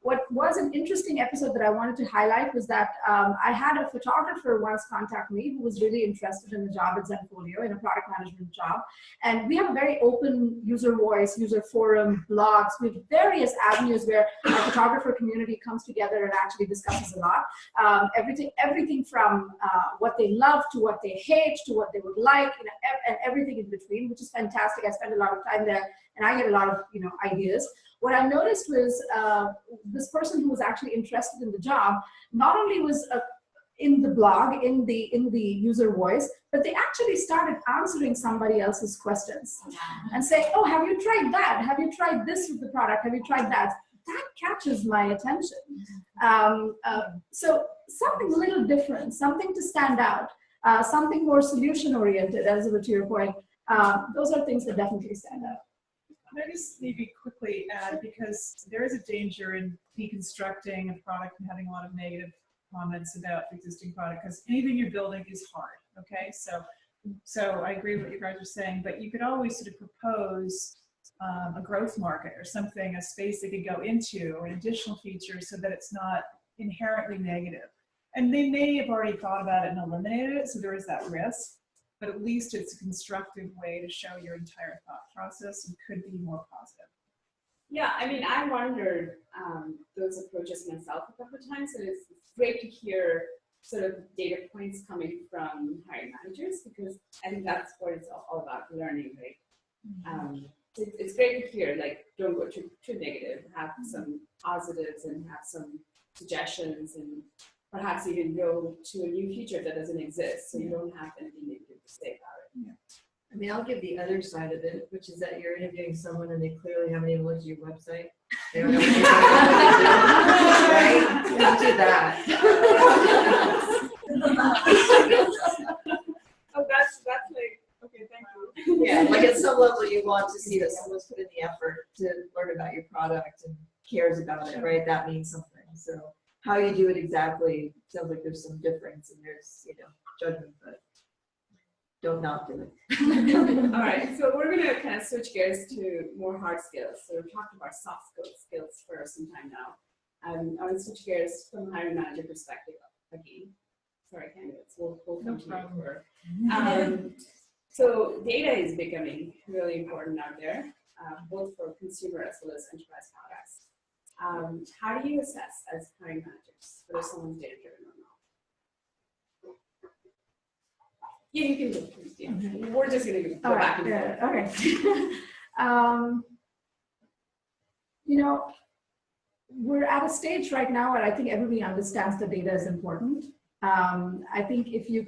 B: What was an interesting episode that I wanted to highlight was that I had a photographer once contact me who was really interested in a job at Zenfolio, in a product management job. And we have a very open user voice, user forum, blogs, with various avenues where our photographer community comes together and actually discusses a lot. Everything from what they love to what they hate to what they would like, and everything in between, which is fantastic. I spend a lot of time there and I get a lot of ideas. What I noticed was this person who was actually interested in the job not only was in the blog, in the user voice, but they actually started answering somebody else's questions and saying, oh, have you tried that? Have you tried this with the product? Have you tried that? That catches my attention. So something a little different, something to stand out, something more solution-oriented, as to your point. Those are things that definitely stand out.
D: Can I just maybe quickly add, because there is a danger in deconstructing a product and having a lot of negative comments about the existing product, because anything you're building is hard, okay? So I agree with what you guys are saying, but you could always sort of propose a growth market or something, a space they could go into, an additional feature, so that it's not inherently negative. And they may have already thought about it and eliminated it, so there is that risk. But at least it's a constructive way to show your entire thought process and could be more positive.
C: Yeah, I mean, I wondered those approaches myself a couple of times, and it's great to hear sort of data points coming from hiring managers, because I think that's what it's all about, learning, right? It's great to hear, like, don't go too negative, have some positives and have some suggestions, and perhaps even go to a new feature that doesn't exist, so you don't have anything negative to say about it.
F: Yeah. I mean, I'll give the other side of it, which is that you're interviewing someone and they clearly haven't even looked at your website. They don't know what you're doing. Right? Don't do that.
C: Oh, that's like, okay, thank you.
F: Yeah, like it's you want to see that someone's put in the effort to learn about your product and cares about it, right? That means something. So how you do it exactly sounds like there's some difference and there's, you know, judgment, but don't not do it.
C: All right, so we're gonna kind of switch gears to more hard skills. So we've talked about soft skills for some time now. I want to switch gears from a hiring manager perspective again. Sorry, candidates, we'll come to you for. So data is becoming really important out there, both for consumer as well as enterprise products. How do you assess as hiring managers whether someone's data driven or not? Yeah, you can go first. Yeah. We're just going to go back and forth.
B: Okay. You know, we're at a stage right now where I think everybody understands the data is important. I think if you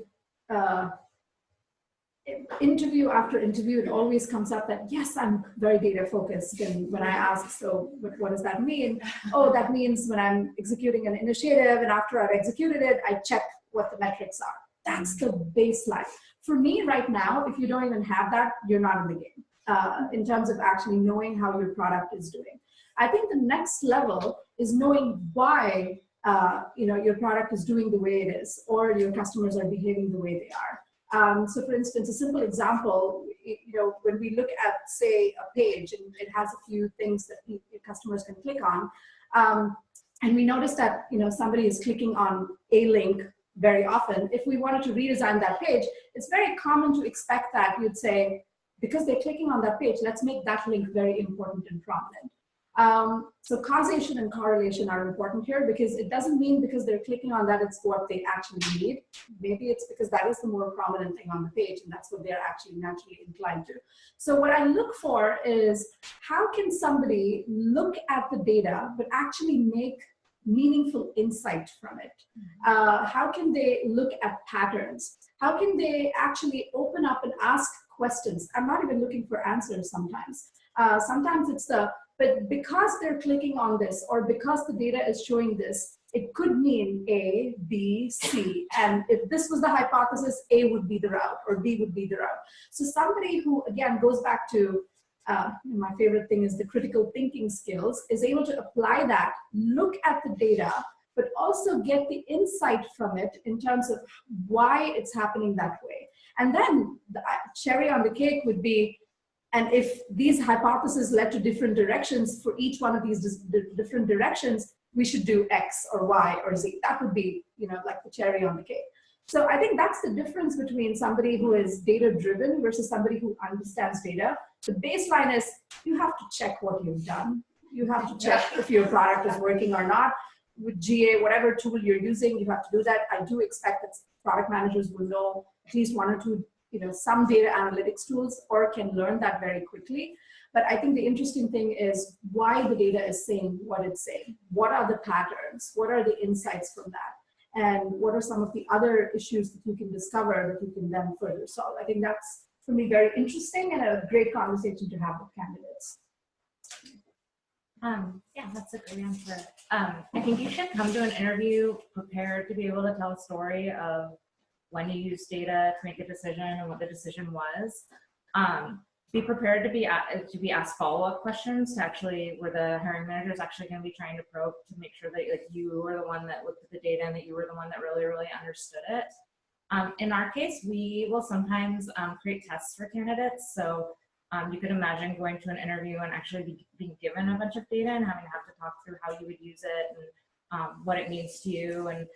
B: interview after interview, it always comes up that, yes, I'm very data focused. And when I ask, so what does that mean? Oh, that means when I'm executing an initiative and after I've executed it, I check what the metrics are. That's the baseline. For me right now, if you don't even have that, you're not in the game in terms of actually knowing how your product is doing. I think the next level is knowing why you know, your product is doing the way it is, or your customers are behaving the way they are. So for instance, a simple example, you know, when we look at, say, a page and it has a few things that customers can click on, and we notice that, you know, somebody is clicking on a link very often. If we wanted to redesign that page, it's very common to expect that you'd say, because they're clicking on that page, let's make that link very important and prominent. So causation and correlation are important here, because it doesn't mean because they're clicking on that it's what they actually need. Maybe it's because that is the more prominent thing on the page and that's what they're actually naturally inclined to. So what I look for is, how can somebody look at the data but actually make meaningful insight from it? How can they look at patterns? How can they actually open up and ask questions? I'm not even looking for answers sometimes. Sometimes it's but because they're clicking on this, or because the data is showing this, it could mean A, B, C. And if this was the hypothesis, A would be the route, or B would be the route. So somebody who, again, goes back to, my favorite thing is the critical thinking skills, is able to apply that, look at the data, but also get the insight from it in terms of why it's happening that way. And then the cherry on the cake would be, and if these hypotheses led to different directions, for each one of these different directions, we should do X or Y or Z. That would be, you know, like the cherry on the cake. So I think that's the difference between somebody who is data driven versus somebody who understands data. The baseline is, you have to check what you've done. You have to check if your product is working or not. With GA, whatever tool you're using, you have to do that. I do expect that product managers will know at least one or two, you know, some data analytics tools, or can learn that very quickly. But I think the interesting thing is why the data is saying what it's saying. What are the patterns? What are the insights from that? And what are some of the other issues that you can discover that you can then further solve? I think that's, for me, very interesting and a great conversation to have with candidates.
E: Yeah, that's a great answer. I think you should come to an interview prepared to be able to tell a story of when you use data to make a decision and what the decision was. Be prepared to be asked follow-up questions to actually, where the hiring manager is actually going to be trying to probe to make sure that, like, you were the one that looked at the data and that you were the one that really, really understood it. In our case, we will sometimes create tests for candidates. So you could imagine going to an interview and actually being given a bunch of data and having to have to talk through how you would use it and what it means to you. And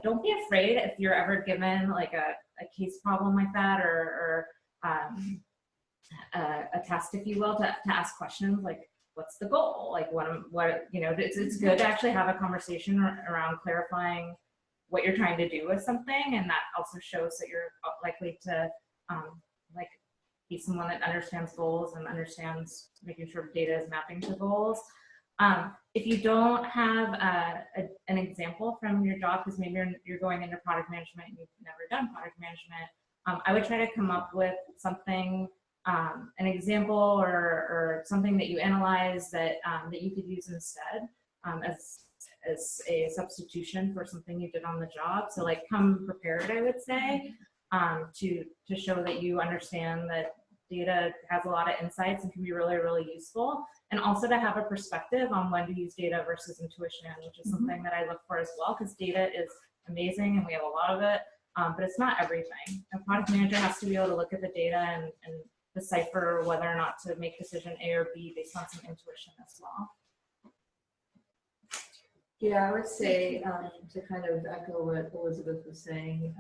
E: don't be afraid if you're ever given like a case problem like that, or a test, if you will, to ask questions like, what's the goal? Like what you know, it's good to actually have a conversation around clarifying what you're trying to do with something, and that also shows that you're likely to like be someone that understands goals and understands making sure data is mapping to goals. If you don't have an example from your job, because maybe you're going into product management and you've never done product management, I would try to come up with something, an example or something that you analyze that that you could use instead as a substitution for something you did on the job. So like come prepared, I would say, to show that you understand that data has a lot of insights and can be really, really useful. And also to have a perspective on when to use data versus intuition, which is something that I look for as well, because data is amazing and we have a lot of it, but it's not everything. A product manager has to be able to look at the data and decipher whether or not to make decision A or B based on some intuition as well.
F: Yeah, I would say to kind of echo what Elizabeth was saying,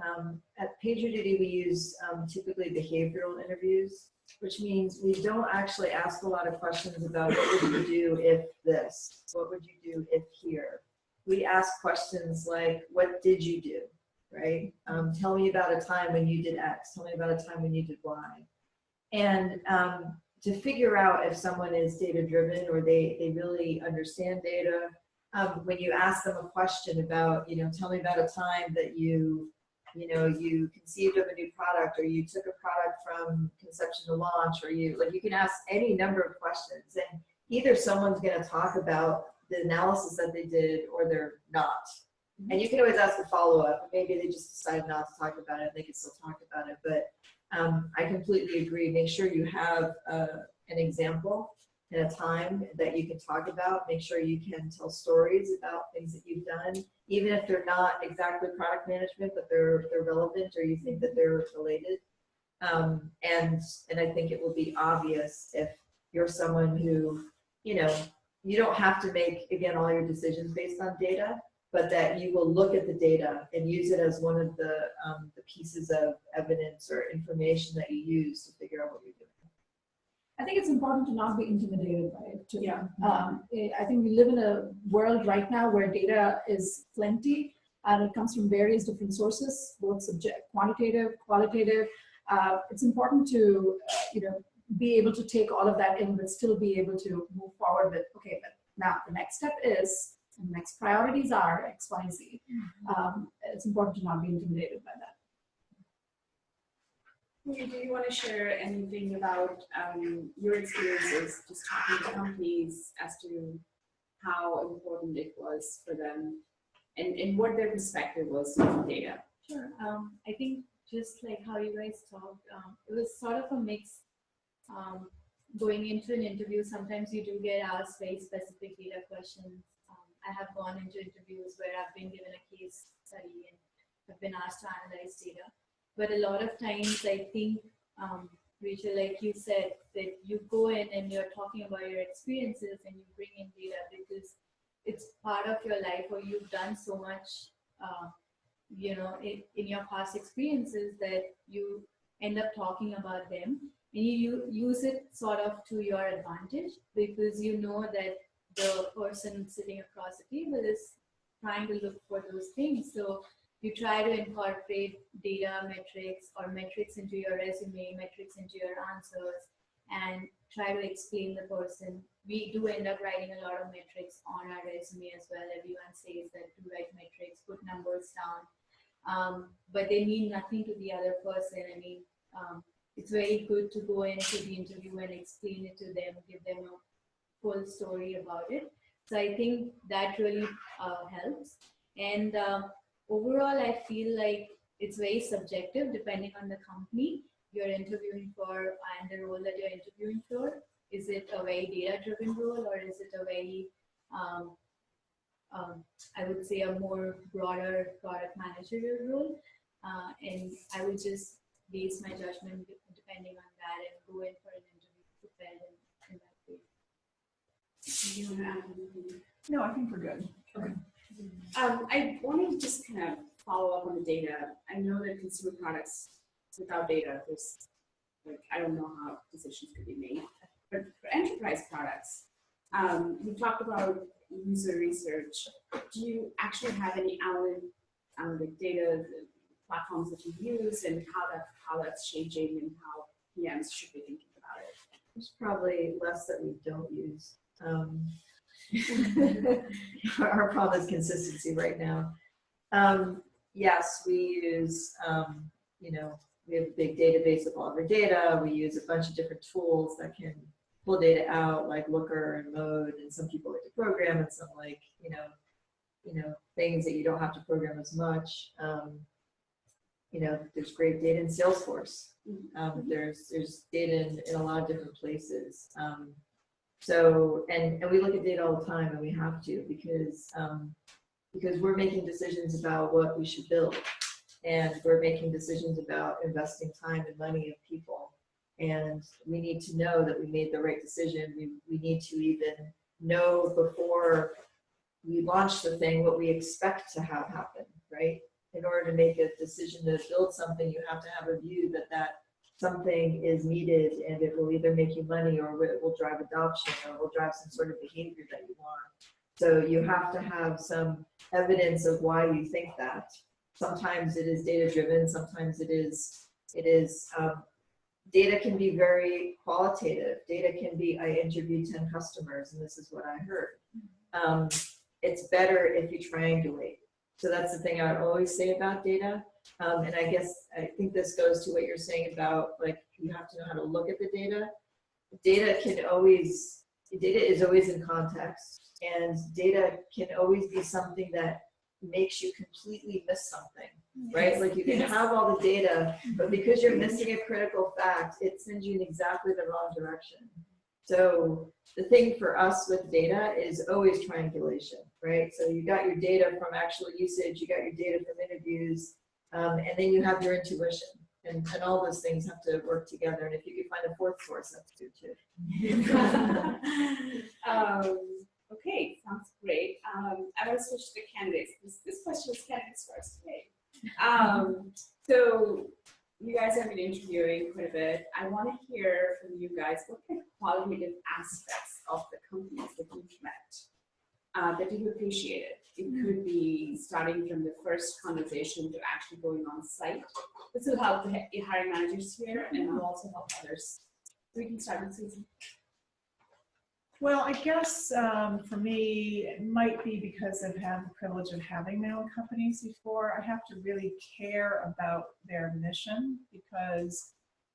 F: at PagerDuty we use typically behavioral interviews, which means we don't actually ask a lot of questions about what would you do if this, what would you do if here. We ask questions like, what did you do, right? Tell me about a time when you did X, tell me about a time when you did Y. And to figure out if someone is data driven or they really understand data, when you ask them a question about, tell me about a time that you conceived of a new product, or you took a product from conception to launch, or you can ask any number of questions, and either someone's going to talk about the analysis that they did or they're not. And you can always ask a follow-up. Maybe they just decided not to talk about it, and they can still talk about it. But I completely agree. Make sure you have an example and a time that you can talk about. Make sure you can tell stories about things that you've done, even if they're not exactly product management, but they're relevant, or you think that they're related. And I think it will be obvious if you're someone who, you don't have to make, again, all your decisions based on data, but that you will look at the data and use it as one of the pieces of evidence or information that you use to figure out what you're doing.
B: I think it's important to not be intimidated by it too.
C: Yeah.
B: I think we live in a world right now where data is plenty, and it comes from various different sources, both quantitative, qualitative. It's important to be able to take all of that in, but still be able to move forward with, okay, but now the next step is, and the next priorities are X, Y, Z. It's important to not be intimidated by that.
C: Do you want to share anything about your experiences just talking to companies as to how important it was for them and what their perspective was on data?
G: Sure. I think just like how you guys talked, it was sort of a mix. Going into an interview, sometimes you do get asked very specific data questions. I have gone into interviews where I've been given a case study and have been asked to analyze data. But a lot of times, I think, Rachel, like you said, that you go in and you're talking about your experiences and you bring in data because it's part of your life, or you've done so much, in your past experiences that you end up talking about them. And you use it sort of to your advantage because you know that the person sitting across the table is trying to look for those things. So you try to incorporate data, metrics, or metrics into your resume, metrics into your answers, and try to explain the person. We do end up writing a lot of metrics on our resume as well. Everyone says that to write metrics, put numbers down, but they mean nothing to the other person. I mean, it's very good to go into the interview and explain it to them, give them a full story about it. So I think that really helps. And overall, I feel like it's very subjective depending on the company you're interviewing for and the role that you're interviewing for. Is it a very data-driven role, or is it a very, I would say, a more broader product managerial role? And I would just base my judgment depending on that and go in for an interview prepared in that way.
C: Do you want to add anything?
D: No, I think we're good.
C: Okay. I want to just kind of follow up on the data. I know that consumer products without data, there's I don't know how decisions could be made. But for enterprise products, you talked about user research. Do you actually have any analytic data platforms that you use, and how that's changing, and how PMs should be thinking about it?
F: There's probably less that we don't use. Our problem is consistency right now. Yes, we use, we have a big database of all of our data. We use a bunch of different tools that can pull data out, like Looker and Mode, and some people like to program, and some like, things that you don't have to program as much. you know, there's great data in Salesforce. There's data in a lot of different places. So, and we look at data all the time, and we have to, because we're making decisions about what we should build, and we're making decisions about investing time and money of people. And we need to know that we made the right decision. We need to even know before we launch the thing what we expect to have happen, right? In order to make a decision to build something, you have to have a view that that something is needed, and it will either make you money, or it will drive adoption, or it will drive some sort of behavior that you want. So you have to have some evidence of why you think that. Sometimes it is data driven, sometimes it is data can be very qualitative. Data can be, I interviewed 10 customers and this is what I heard. It's better if you triangulate. So that's the thing I would always say about data. And I think this goes to what you're saying about, like, you have to know how to look at the data. Data is always in context, and data can always be something that makes you completely miss something, right? Like, you can have all the data, but because you're missing a critical fact, it sends you in exactly the wrong direction. So the thing for us with data is always triangulation, right? So you got your data from actual usage, you got your data from interviews, and then you have your intuition. And all those things have to work together. And if you could find a fourth source, that's good too.
C: Okay, sounds great. I want to switch to the candidates. This question is candidates first today. So you guys have been interviewing quite a bit. I want to hear from you guys what kind of qualitative aspects of the companies that you've met that you appreciated. It could be starting from the first conversation to actually going on site. This will help the hiring managers here, and will also help others. So we can start with Susan.
D: Well, I guess for me, it might be because I've had the privilege of having my own companies before. I have to really care about their mission, because,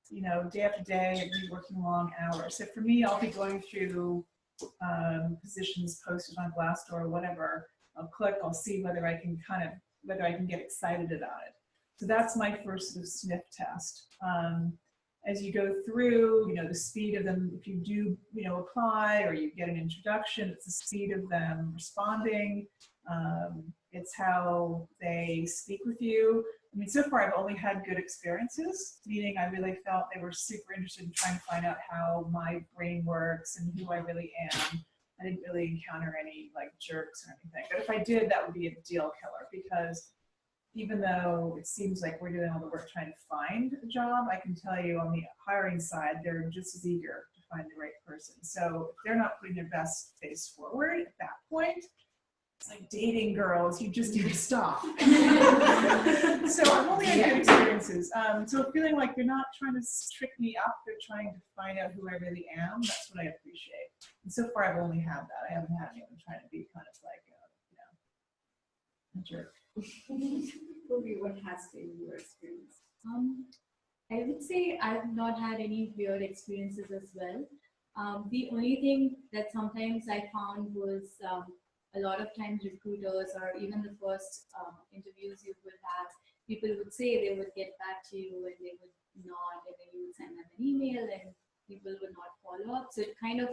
D: you know, day after day, I'd be working long hours. So for me, I'll be going through positions posted on Glassdoor or whatever. I'll click, I'll see whether I can get excited about it. So that's my first sort of sniff test. As you go through, you know, the speed of them, if you do, you know, apply or you get an introduction, it's the speed of them responding. It's how they speak with you. I mean, so far I've only had good experiences, meaning I really felt they were super interested in trying to find out how my brain works and who I really am. I didn't really encounter any like jerks or anything. But if I did, that would be a deal killer, because even though it seems like we're doing all the work trying to find a job, I can tell you on the hiring side, they're just as eager to find the right person. So if they're not putting their best face forward at that point, it's like dating girls, you just need to stop. So I've only had good experiences. So feeling like they're not trying to trick me up, they're trying to find out who I really am, that's what I appreciate. And so far I've only had that. I haven't had anyone trying to be kind of like, you know, a jerk.
C: What has been your experience?
G: I would say I've not had any weird experiences as well. The only thing that sometimes I found was a lot of times recruiters, or even the first interviews you would have, people would say they would get back to you and they would not, and then you would send them an email and people would not follow up. So it kind of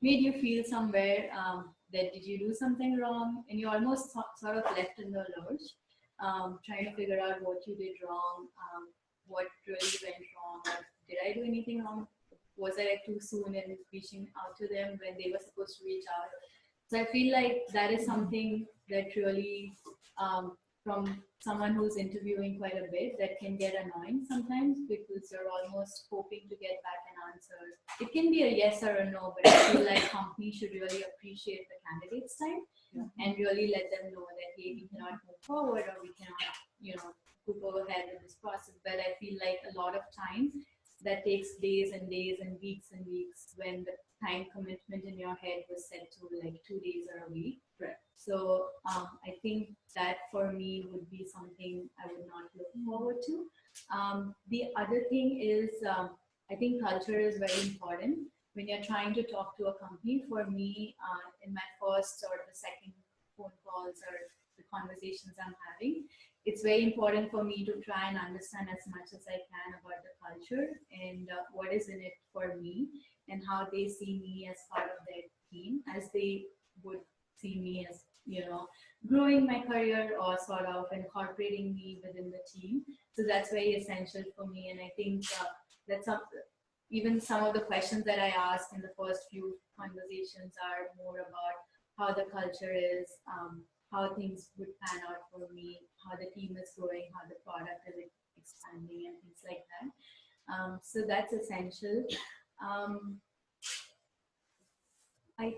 G: made you feel somewhere that did you do something wrong, and you're almost sort of left in the lurch, trying to figure out what you did wrong, what really went wrong, or did I do anything wrong? Was I like too soon in reaching out to them when they were supposed to reach out? So I feel like that is something that really, from someone who's interviewing quite a bit, that can get annoying sometimes, because you're almost hoping to get back an answer. It can be a yes or a no, but I feel like companies should really appreciate the candidate's time and really let them know that, hey, we cannot move forward, or we cannot, you know, go ahead with this process. But I feel like a lot of times that takes days and days and weeks, when the time commitment in your head was set to like 2 days or a week.
C: Right.
G: So I think that for me would be something I would not look forward to. The other thing is, I think culture is very important when you're trying to talk to a company. For me, in my first or the second phone calls or the conversations I'm having, it's very important for me to try and understand as much as I can about the culture and what is in it for me and how they see me as part of their team, as they would see me as, you know, growing my career or sort of incorporating me within the team. So that's very essential for me. And I think that's even some of the questions that I asked in the first few conversations are more about how the culture is, how things would pan out for me, how the team is growing, how the product is expanding, and things like that. So that's essential. I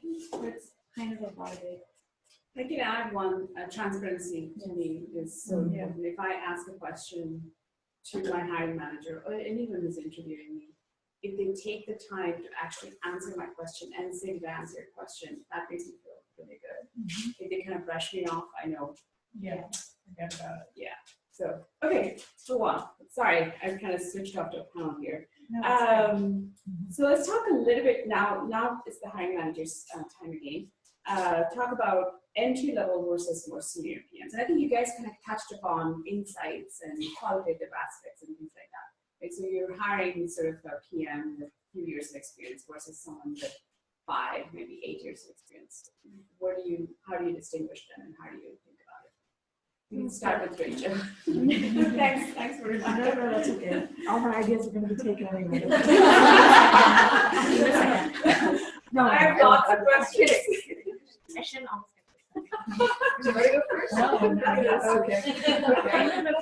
G: think that's kind of about it.
C: I can add one, transparency to me is so important. If I ask a question to my hiring manager or anyone who's interviewing me, if they take the time to actually answer my question and say, did I answer your question, that makes me feel really good. If they kind of brush me off, I know.
D: Yeah, forget about it.
C: Yeah. So, okay, so on. Sorry, I've kind of switched off to a panel here.
D: No,
C: So let's talk a little bit now. Now it's the hiring manager's time again. Talk about entry-level versus more senior PMs. And I think you guys kind of touched upon insights and qualitative aspects and things like that. Right? So you're hiring sort of a PM with a few years of experience versus someone with 5, maybe 8 years of experience. How do you distinguish them and how do you think about it? We can start with Rachel. Thanks for reminding.
F: No, that's okay. All my ideas are going to be taken anyway.
C: No, I have lots of questions.
E: I shouldn't always
F: Should I go first?
D: No,
F: Yes, okay.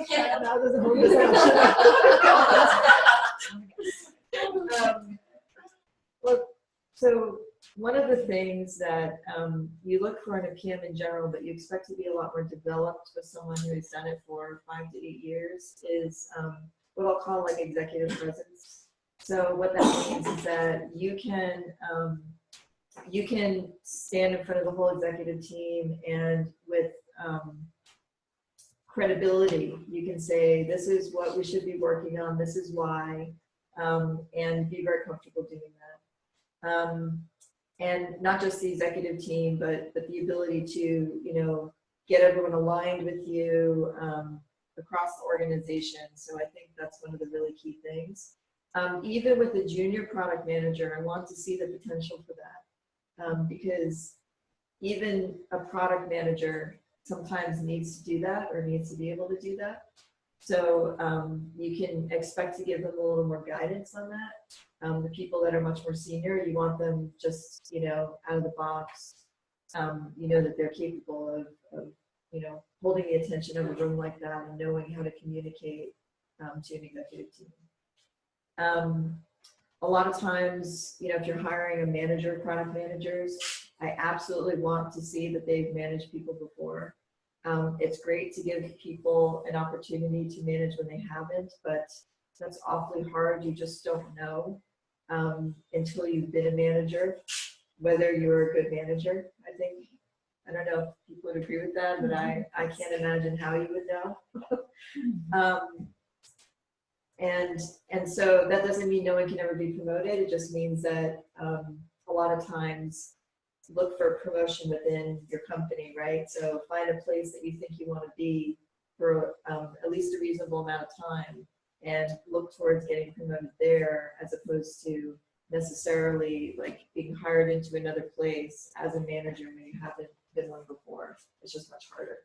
D: Okay.
F: Now there's a whole discussion. Well, so one of the things that you look for in a PM in general, but you expect to be a lot more developed with someone who has done it for 5 to 8 years is what I'll call like executive presence. So what that means is that you can stand in front of the whole executive team and with credibility, you can say, this is what we should be working on, this is why, and be very comfortable doing that. And not just the executive team, but the ability to, get everyone aligned with you across the organization. So I think that's one of the really key things. Even with a junior product manager, I want to see the potential for that. Because even a product manager sometimes needs to do that or needs to be able to do that. So you can expect to give them a little more guidance on that. The people that are much more senior, you want them just, out of the box, that they're capable of holding the attention of a room like that and knowing how to communicate to an executive team. A lot of times, if you're hiring a manager, product managers, I absolutely want to see that they've managed people before. It's great to give people an opportunity to manage when they haven't, but that's awfully hard. You just don't know until you've been a manager, whether you're a good manager. I don't know if people would agree with that, but I can't imagine how you would know. And so that doesn't mean no one can ever be promoted. It just means that a lot of times look for promotion within your company, right? So find a place that you think you want to be for at least a reasonable amount of time and look towards getting promoted there as opposed to necessarily like being hired into another place as a manager when you haven't been one before. It's just much harder.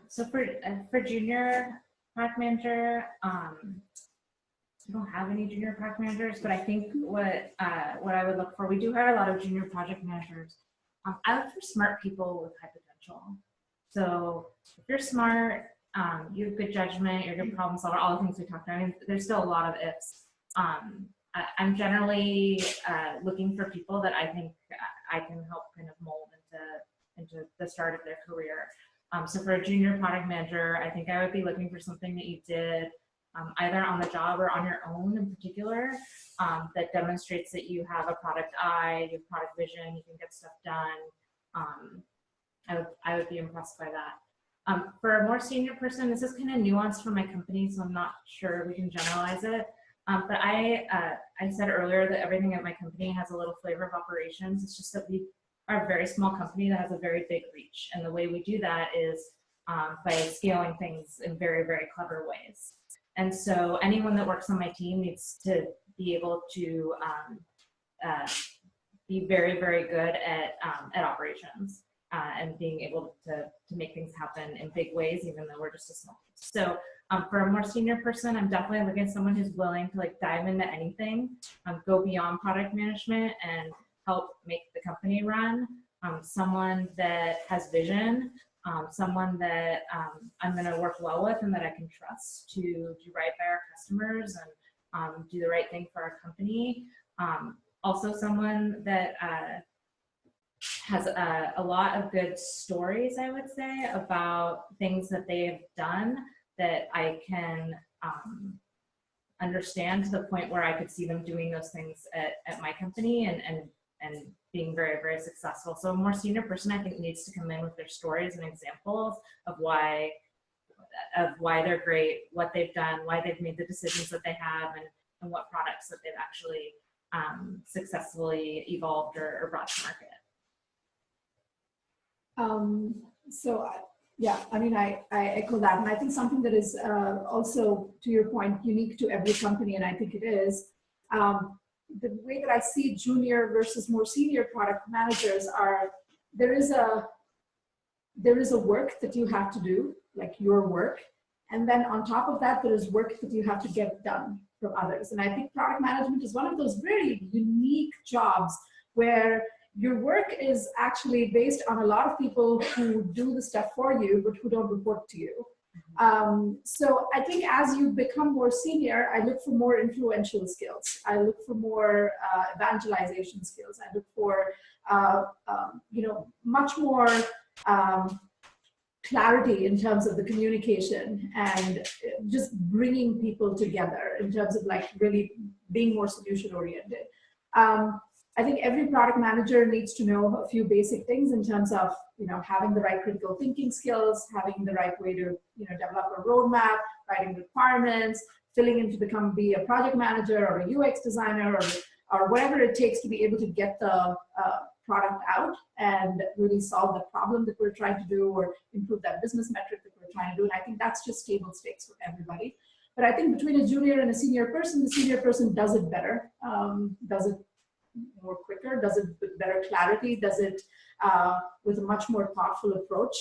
E: So for junior product manager, I don't have any junior product managers, but I think what I would look for, we do hire a lot of junior project managers. I look for smart people with high potential. So if you're smart, you have good judgment, you're a good problem solver, all the things we talked about. I mean, there's still a lot of ifs. I'm generally looking for people that I think I can help kind of mold into the start of their career. So for a junior product manager, I think I would be looking for something that you did either on the job or on your own in particular, that demonstrates that you have a product eye, you have product vision, you can get stuff done. I would be impressed by that. For a more senior person, this is kind of nuanced for my company, so I'm not sure we can generalize it. But I said earlier that everything at my company has a little flavor of operations. It's just that we are a very small company that has a very big reach. And the way we do that is by scaling things in very, very clever ways. And so anyone that works on my team needs to be able to be very, very good at operations and being able to make things happen in big ways, even though we're just a small team. So for a more senior person, I'm definitely looking at someone who's willing to like dive into anything, go beyond product management and help make the company run. Someone that has vision, someone that I'm going to work well with and that I can trust to do right by our customers and do the right thing for our company. Also someone that has a lot of good stories, I would say, about things that they've done that I can understand to the point where I could see them doing those things at my company and being very, very successful. So a more senior person, I think, needs to come in with their stories and examples of why they're great, what they've done, why they've made the decisions that they have, and what products that they've actually successfully evolved or brought to market.
B: Yeah, I mean, I echo that. And I think something that is also, to your point, unique to every company, and I think it is, the way that I see junior versus more senior product managers are, there is a work that you have to do, like your work. And then on top of that, there is work that you have to get done from others. And I think product management is one of those very unique jobs where your work is actually based on a lot of people who do the stuff for you, but who don't report to you. So I think as you become more senior, I look for more influential skills. I look for more evangelization skills. I look for, much more clarity in terms of the communication and just bringing people together in terms of like really being more solution oriented. I think every product manager needs to know a few basic things in terms of, having the right critical thinking skills, having the right way to, develop a roadmap, writing requirements, filling in to be a project manager or a UX designer or whatever it takes to be able to get the product out and really solve the problem that we're trying to do or improve that business metric that we're trying to do. And I think that's just table stakes for everybody. But I think between a junior and a senior person, the senior person does it better, does it more quicker, does it with better clarity, does it with a much more thoughtful approach,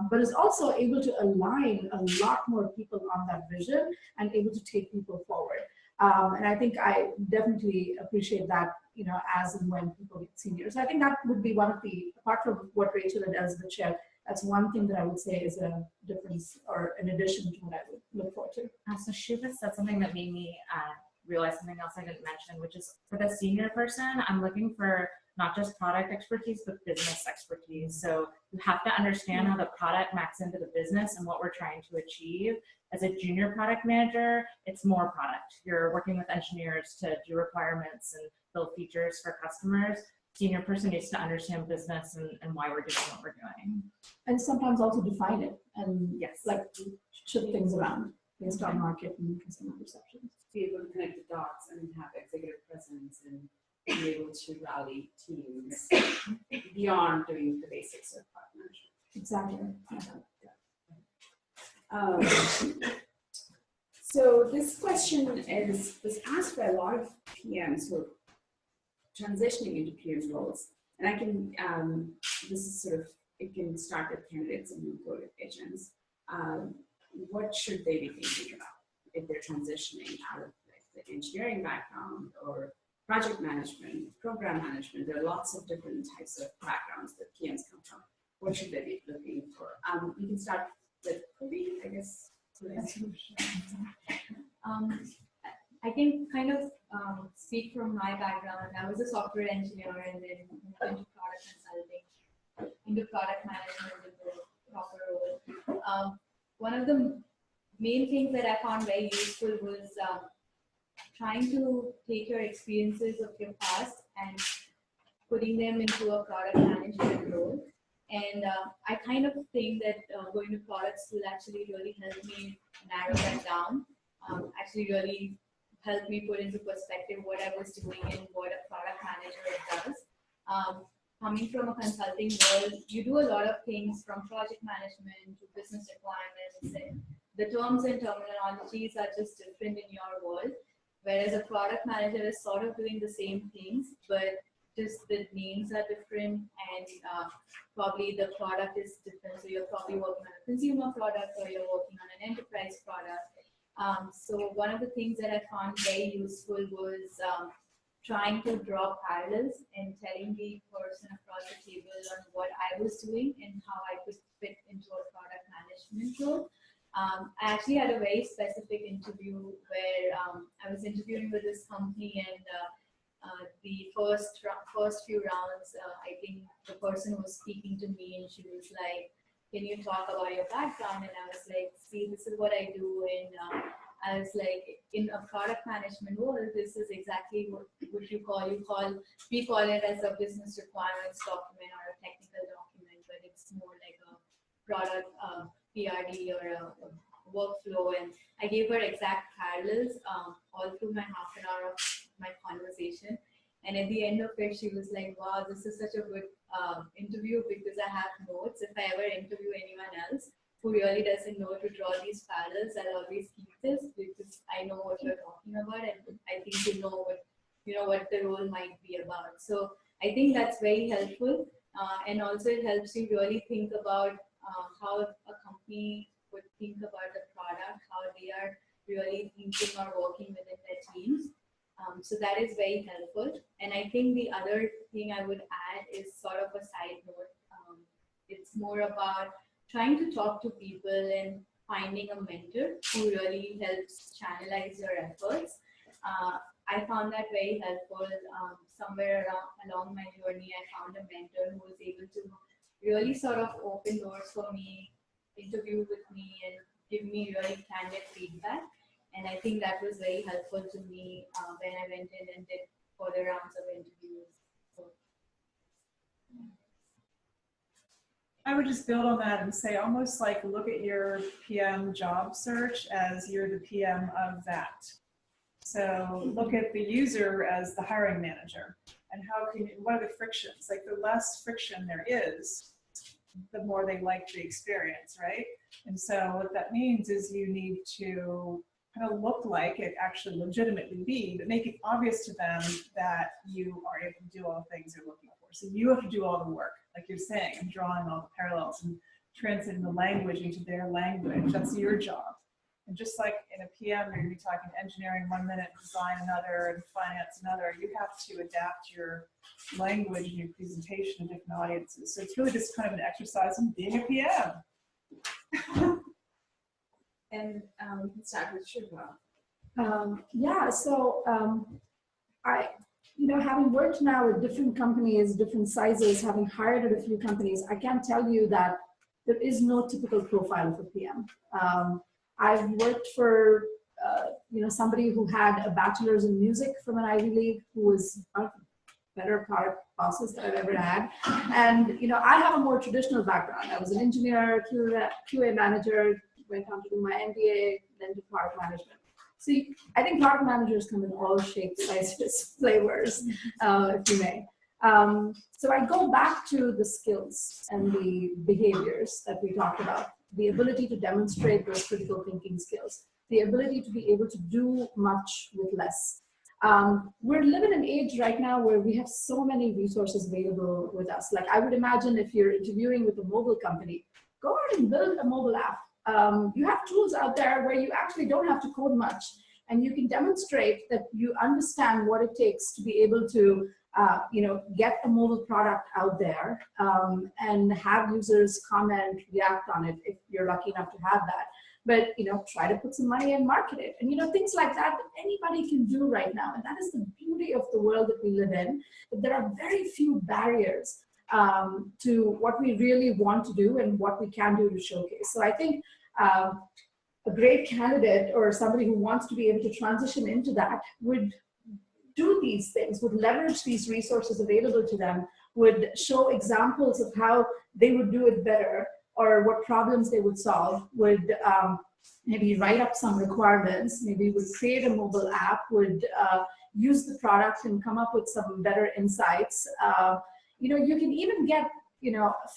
B: but is also able to align a lot more people on that vision and able to take people forward. And I think I definitely appreciate that, as and when people get seniors. I think that would be one of the, apart from what Rachel does, the chair, that's one thing that I would say is a difference or an addition to what I would look forward to.
E: So Shubha said something that made me realize something else I didn't mention, which is for the senior person, I'm looking for not just product expertise, but business expertise. So you have to understand how the product maps into the business and what we're trying to achieve. As a junior product manager, it's more product. You're working with engineers to do requirements and build features for customers. Senior person needs to understand business and why we're doing what we're doing.
B: And sometimes also define it and
E: yes,
B: like shift things around based on market and customer perceptions.
C: Be able to connect the dots and have executive presence and be able to rally teams beyond doing the basics of product management.
B: Exactly.
C: So this question was asked by a lot of PMs who are transitioning into PM roles, and I can this is sort of, it can start with candidates and go to agents. What should they be thinking about if they're transitioning out of the engineering background or project management, program management? There are lots of different types of backgrounds that PMs come from. What should they be looking for? We can start with Puri, I guess.
G: I can kind of speak from my background. I was a software engineer and then moved into product consulting, into product management in the proper role. One of the main things that I found very useful was trying to take your experiences of your past and putting them into a product management role. And I kind of think that going to products will actually really help me narrow that down, actually really help me put into perspective what I was doing and what a product manager does. coming from a consulting world, you do a lot of things from project management to business requirements, and the terms and terminologies are just different in your world. Whereas a product manager is sort of doing the same things, but just the names are different, and probably the product is different. So you're probably working on a consumer product or you're working on an enterprise product. So one of the things that I found very useful was trying to draw parallels and telling the person across the table on what I was doing and how I could fit into a product management role. I actually had a very specific interview where I was interviewing with this company, and the first few rounds, I think the person was speaking to me and she was like, "Can you talk about your background?" And I was like, "See, this is what I do." And I was like, in a product management role, this is exactly what we call it as a business requirements document or a technical document, but it's more like a product PRD or a workflow. And I gave her exact parallels all through my half an hour of my conversation. And at the end of it, she was like, "Wow, this is such a good interview because I have notes. If I ever interview anyone else who really doesn't know to draw these parallels, I'll always keep this because I know what you're talking about, and I think you know what the role might be about." So I think that's very helpful, and also it helps you really think about how a company would think about the product, how they are really thinking or working within their teams. So that is very helpful. And I think the other thing I would add is sort of a side note. It's more about trying to talk to people and finding a mentor who really helps channelize your efforts. I found that very helpful. Somewhere along my journey, I found a mentor who was able to really sort of open doors for me, interview with me, and give me really candid feedback. And I think that was very helpful to me when I went in and did further rounds of interviews. So,
D: I would just build on that and say almost like look at your PM job search as you're the PM of that. So look at the user as the hiring manager, and what are the frictions? Like the less friction there is, the more they like the experience, right? And so what that means is you need to kind of look like it actually legitimately be, but make it obvious to them that you are able to do all the things they're looking for. So you have to do all the work, like you're saying, and drawing all the parallels and translating the language into their language. That's your job. And just like in a PM, you're going to be talking engineering one minute, design another, and finance another, you have to adapt your language and your presentation to different audiences. So it's really just kind of an exercise in being a PM.
C: And we can start with Shubha.
B: Yeah, so having worked now with different companies, different sizes, having hired at a few companies, I can tell you that there is no typical profile of a PM. I've worked for somebody who had a bachelor's in music from an Ivy League, who was one of the better product bosses that I've ever had. And I have a more traditional background. I was an engineer, QA manager, went on to do my MBA, then to product management. See, I think product managers come in all shapes, sizes, flavors, if you may. So I go back to the skills and the behaviors that we talked about, the ability to demonstrate those critical thinking skills, the ability to be able to do much with less. We're living in an age right now where we have so many resources available with us. Like I would imagine if you're interviewing with a mobile company, go out and build a mobile app. You have tools out there where you actually don't have to code much, and you can demonstrate that you understand what it takes to be able to get a mobile product out there and have users comment, react on it if you're lucky enough to have that. But try to put some money and market it, and things like that anybody can do right now. And that is the beauty of the world that we live in. That there are very few barriers to what we really want to do and what we can do to showcase. So I think a great candidate or somebody who wants to be able to transition into that would do these things, would leverage these resources available to them, would show examples of how they would do it better or what problems they would solve, would maybe write up some requirements, maybe would create a mobile app, would use the product and come up with some better insights. you can even get,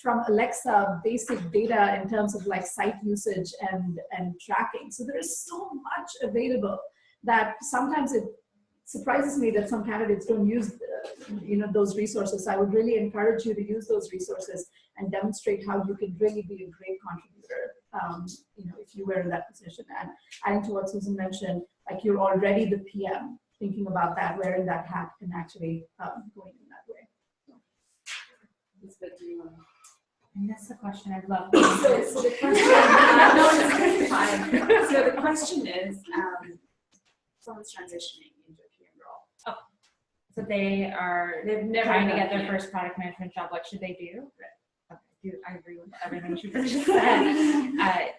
B: from Alexa basic data in terms of like site usage and tracking. So there is so much available that sometimes it surprises me that some candidates don't use those resources. I would really encourage you to use those resources and demonstrate how you can really be a great contributor, if you were in that position. And adding to what Susan mentioned, like you're already the PM, thinking about that, wearing that hat, and actually going in that way.
E: I missed the question. I'd love
C: So the question, no, it's fine. So the question is, someone's transitioning into a PM role.
E: So they've
C: never
E: trying to
C: done
E: get their
C: PM.
E: first product management job. What should they do? Okay, I agree with everything she just said.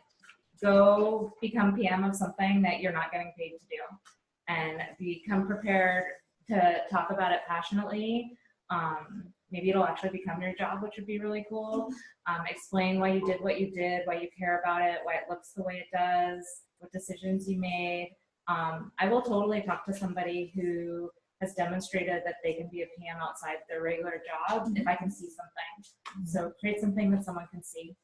E: Go become PM of something that you're not getting paid to do, and become prepared to talk about it passionately. Maybe it'll actually become your job, which would be really cool. Explain why you did what you did, why you care about it, why it looks the way it does, what decisions you made. I will totally talk to somebody who has demonstrated that they can be a PM outside their regular job if I can see something. So create something that someone can see.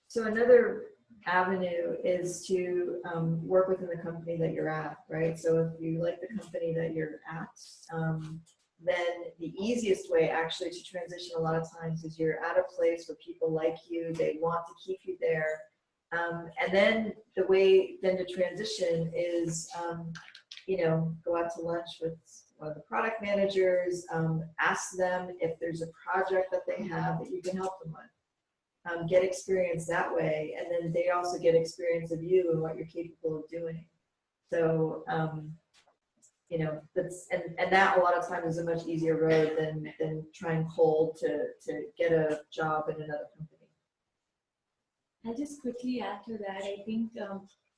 F: So another avenue is to work within the company that you're at, right? So if you like the company that you're at, then the easiest way actually to transition a lot of times is you're at a place where people like you, they want to keep you there. And then the way then to transition is, go out to lunch with one of the product managers, ask them if there's a project that they have that you can help them with. Get experience that way, and then they also get experience of you and what you're capable of doing. So, that's and that a lot of times is a much easier road than trying cold to get a job in another company.
G: I'll just quickly add to that. I think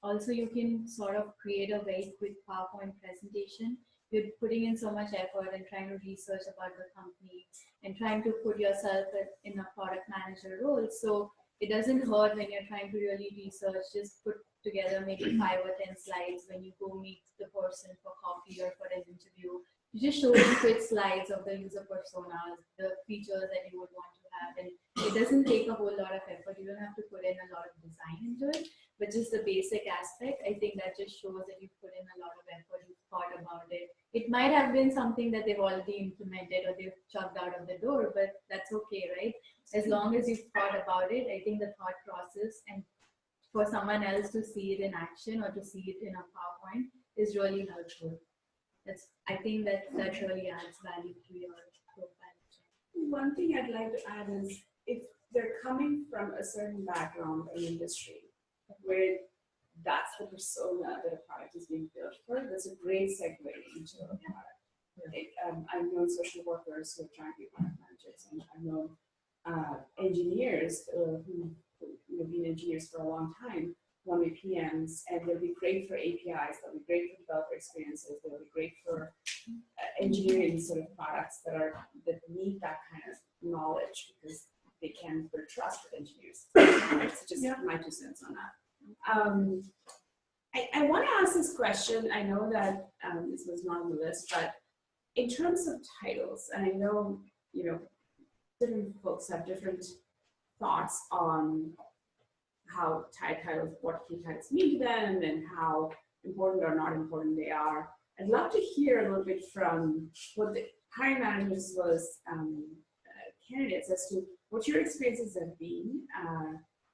G: also you can sort of create a very quick PowerPoint presentation. You're putting in so much effort and trying to research about the company and trying to put yourself in a product manager role. So it doesn't hurt when you're trying to really research, just put together maybe 5 or 10 slides when you go meet the person for coffee or for an interview. You just show them quick slides of the user personas, the features that you would want to have. And it doesn't take a whole lot of effort. You don't have to put in a lot of design into it, but just the basic aspect, I think that just shows that you've put in a lot of effort, you've thought about it. It might have been something that they've already implemented or they've chucked out of the door, but that's okay, right? As long as you've thought about it, I think the thought process and for someone else to see it in action or to see it in a PowerPoint is really helpful. I think that really adds value to your profile.
C: One thing I'd like to add is if they're coming from a certain background or industry where that's the persona that a product is being built for, that's a great segue into a product. I've known social workers who are trying to be product managers, and I've known engineers who have been engineers for a long time, want to be PMs, and they'll be great for APIs, they'll be great for developer experiences, they'll be great for engineering sort of products that need that kind of knowledge because they can build trust with engineers. It's just my 2 cents on that. I want to ask this question. I know that this was not on the list, but in terms of titles, and I know different folks have different thoughts on how titles, what key titles mean to them, and how important or not important they are. I'd love to hear a little bit from what the hiring managers as well as candidates as to what your experiences have been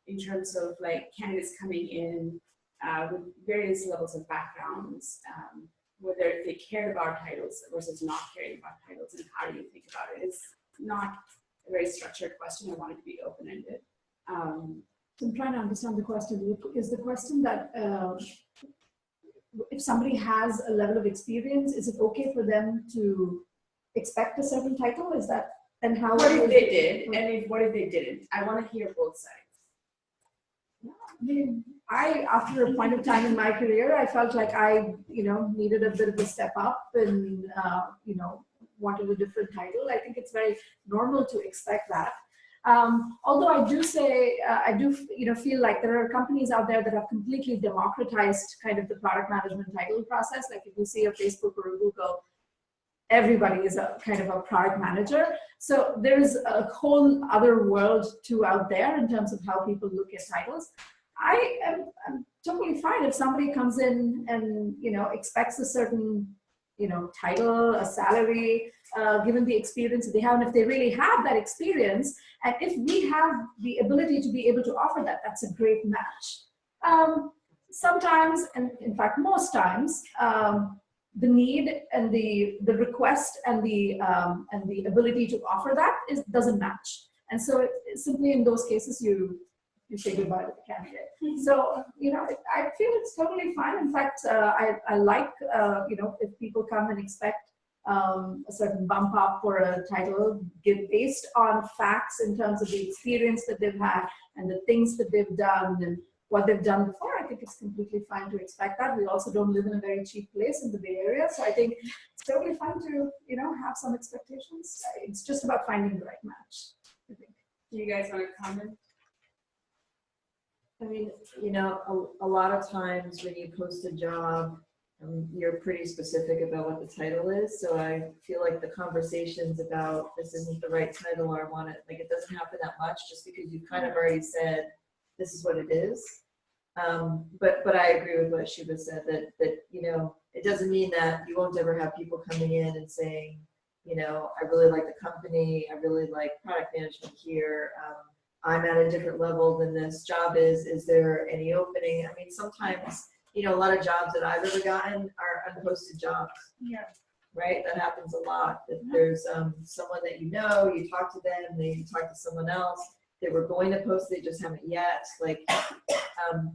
C: in terms of like candidates coming in with various levels of backgrounds, whether they cared about titles versus not caring about titles, and how do you think about it? It's not a very structured question. I want it to be open-ended.
B: So I'm trying to understand the question. Is the question that if somebody has a level of experience, is it okay for them to expect a certain title? Is that, and how?
C: What if they did, and what if they didn't? I want to hear both sides.
B: I mean, after a point of time in my career, I felt like I, needed a bit of a step up and, wanted a different title. I think it's very normal to expect that. Although I do say, feel like there are companies out there that have completely democratized kind of the product management title process. Like if you see a Facebook or a Google, everybody is a kind of a product manager. So there's a whole other world too out there in terms of how people look at titles. I'm totally fine if somebody comes in and, you know, expects a certain, you know, title, a salary, given the experience that they have, and if they really have that experience, and if we have the ability to be able to offer that, that's a great match. Sometimes, and in fact most times, the need and the request and the ability to offer that doesn't match, and so simply in those cases you say goodbye to the candidate. So, you know, I feel it's totally fine. In fact, I like, you know, if people come and expect a certain bump up or a title based on facts in terms of the experience that they've had and the things that they've done and what they've done before. I think it's completely fine to expect that. We also don't live in a very cheap place in the Bay Area, so I think it's totally fine to, you know, have some expectations. It's just about finding the right match, I think.
C: Do you guys want to comment?
F: I mean, you know, a lot of times when you post a job, you're pretty specific about what the title is. So I feel like the conversations about this isn't the right title or I want it, like it doesn't happen that much just because you've kind of already said this is what it is. But I agree with what Shubha said, that you know, it doesn't mean that you won't ever have people coming in and saying, you know, I really like the company, I really like product management here. I'm at a different level than this job is. Is there any opening? I mean, sometimes, you know, a lot of jobs that I've ever gotten are unposted jobs.
D: Yeah.
F: Right? That happens a lot. That there's someone that you know, you talk to them, then you talk to someone else. They were going to post, they just haven't yet. Like,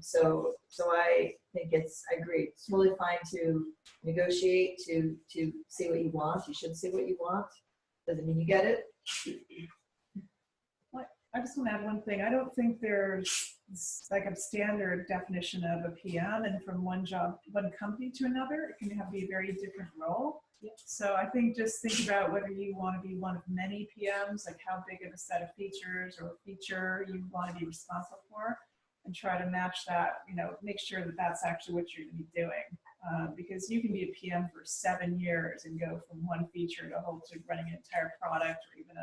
F: so I think I agree. It's totally fine to negotiate, to say what you want. You should say what you want. Doesn't mean you get it.
D: I just want to add one thing. I don't think there's like a standard definition of a PM, and from one company to another, it can be a very different role. So I think just think about whether you want to be one of many PMs, like how big of a set of features or feature you want to be responsible for, and try to match that, you know, make sure that that's actually what you're going to be doing. Because you can be a PM for 7 years and go from one feature to running an entire product or even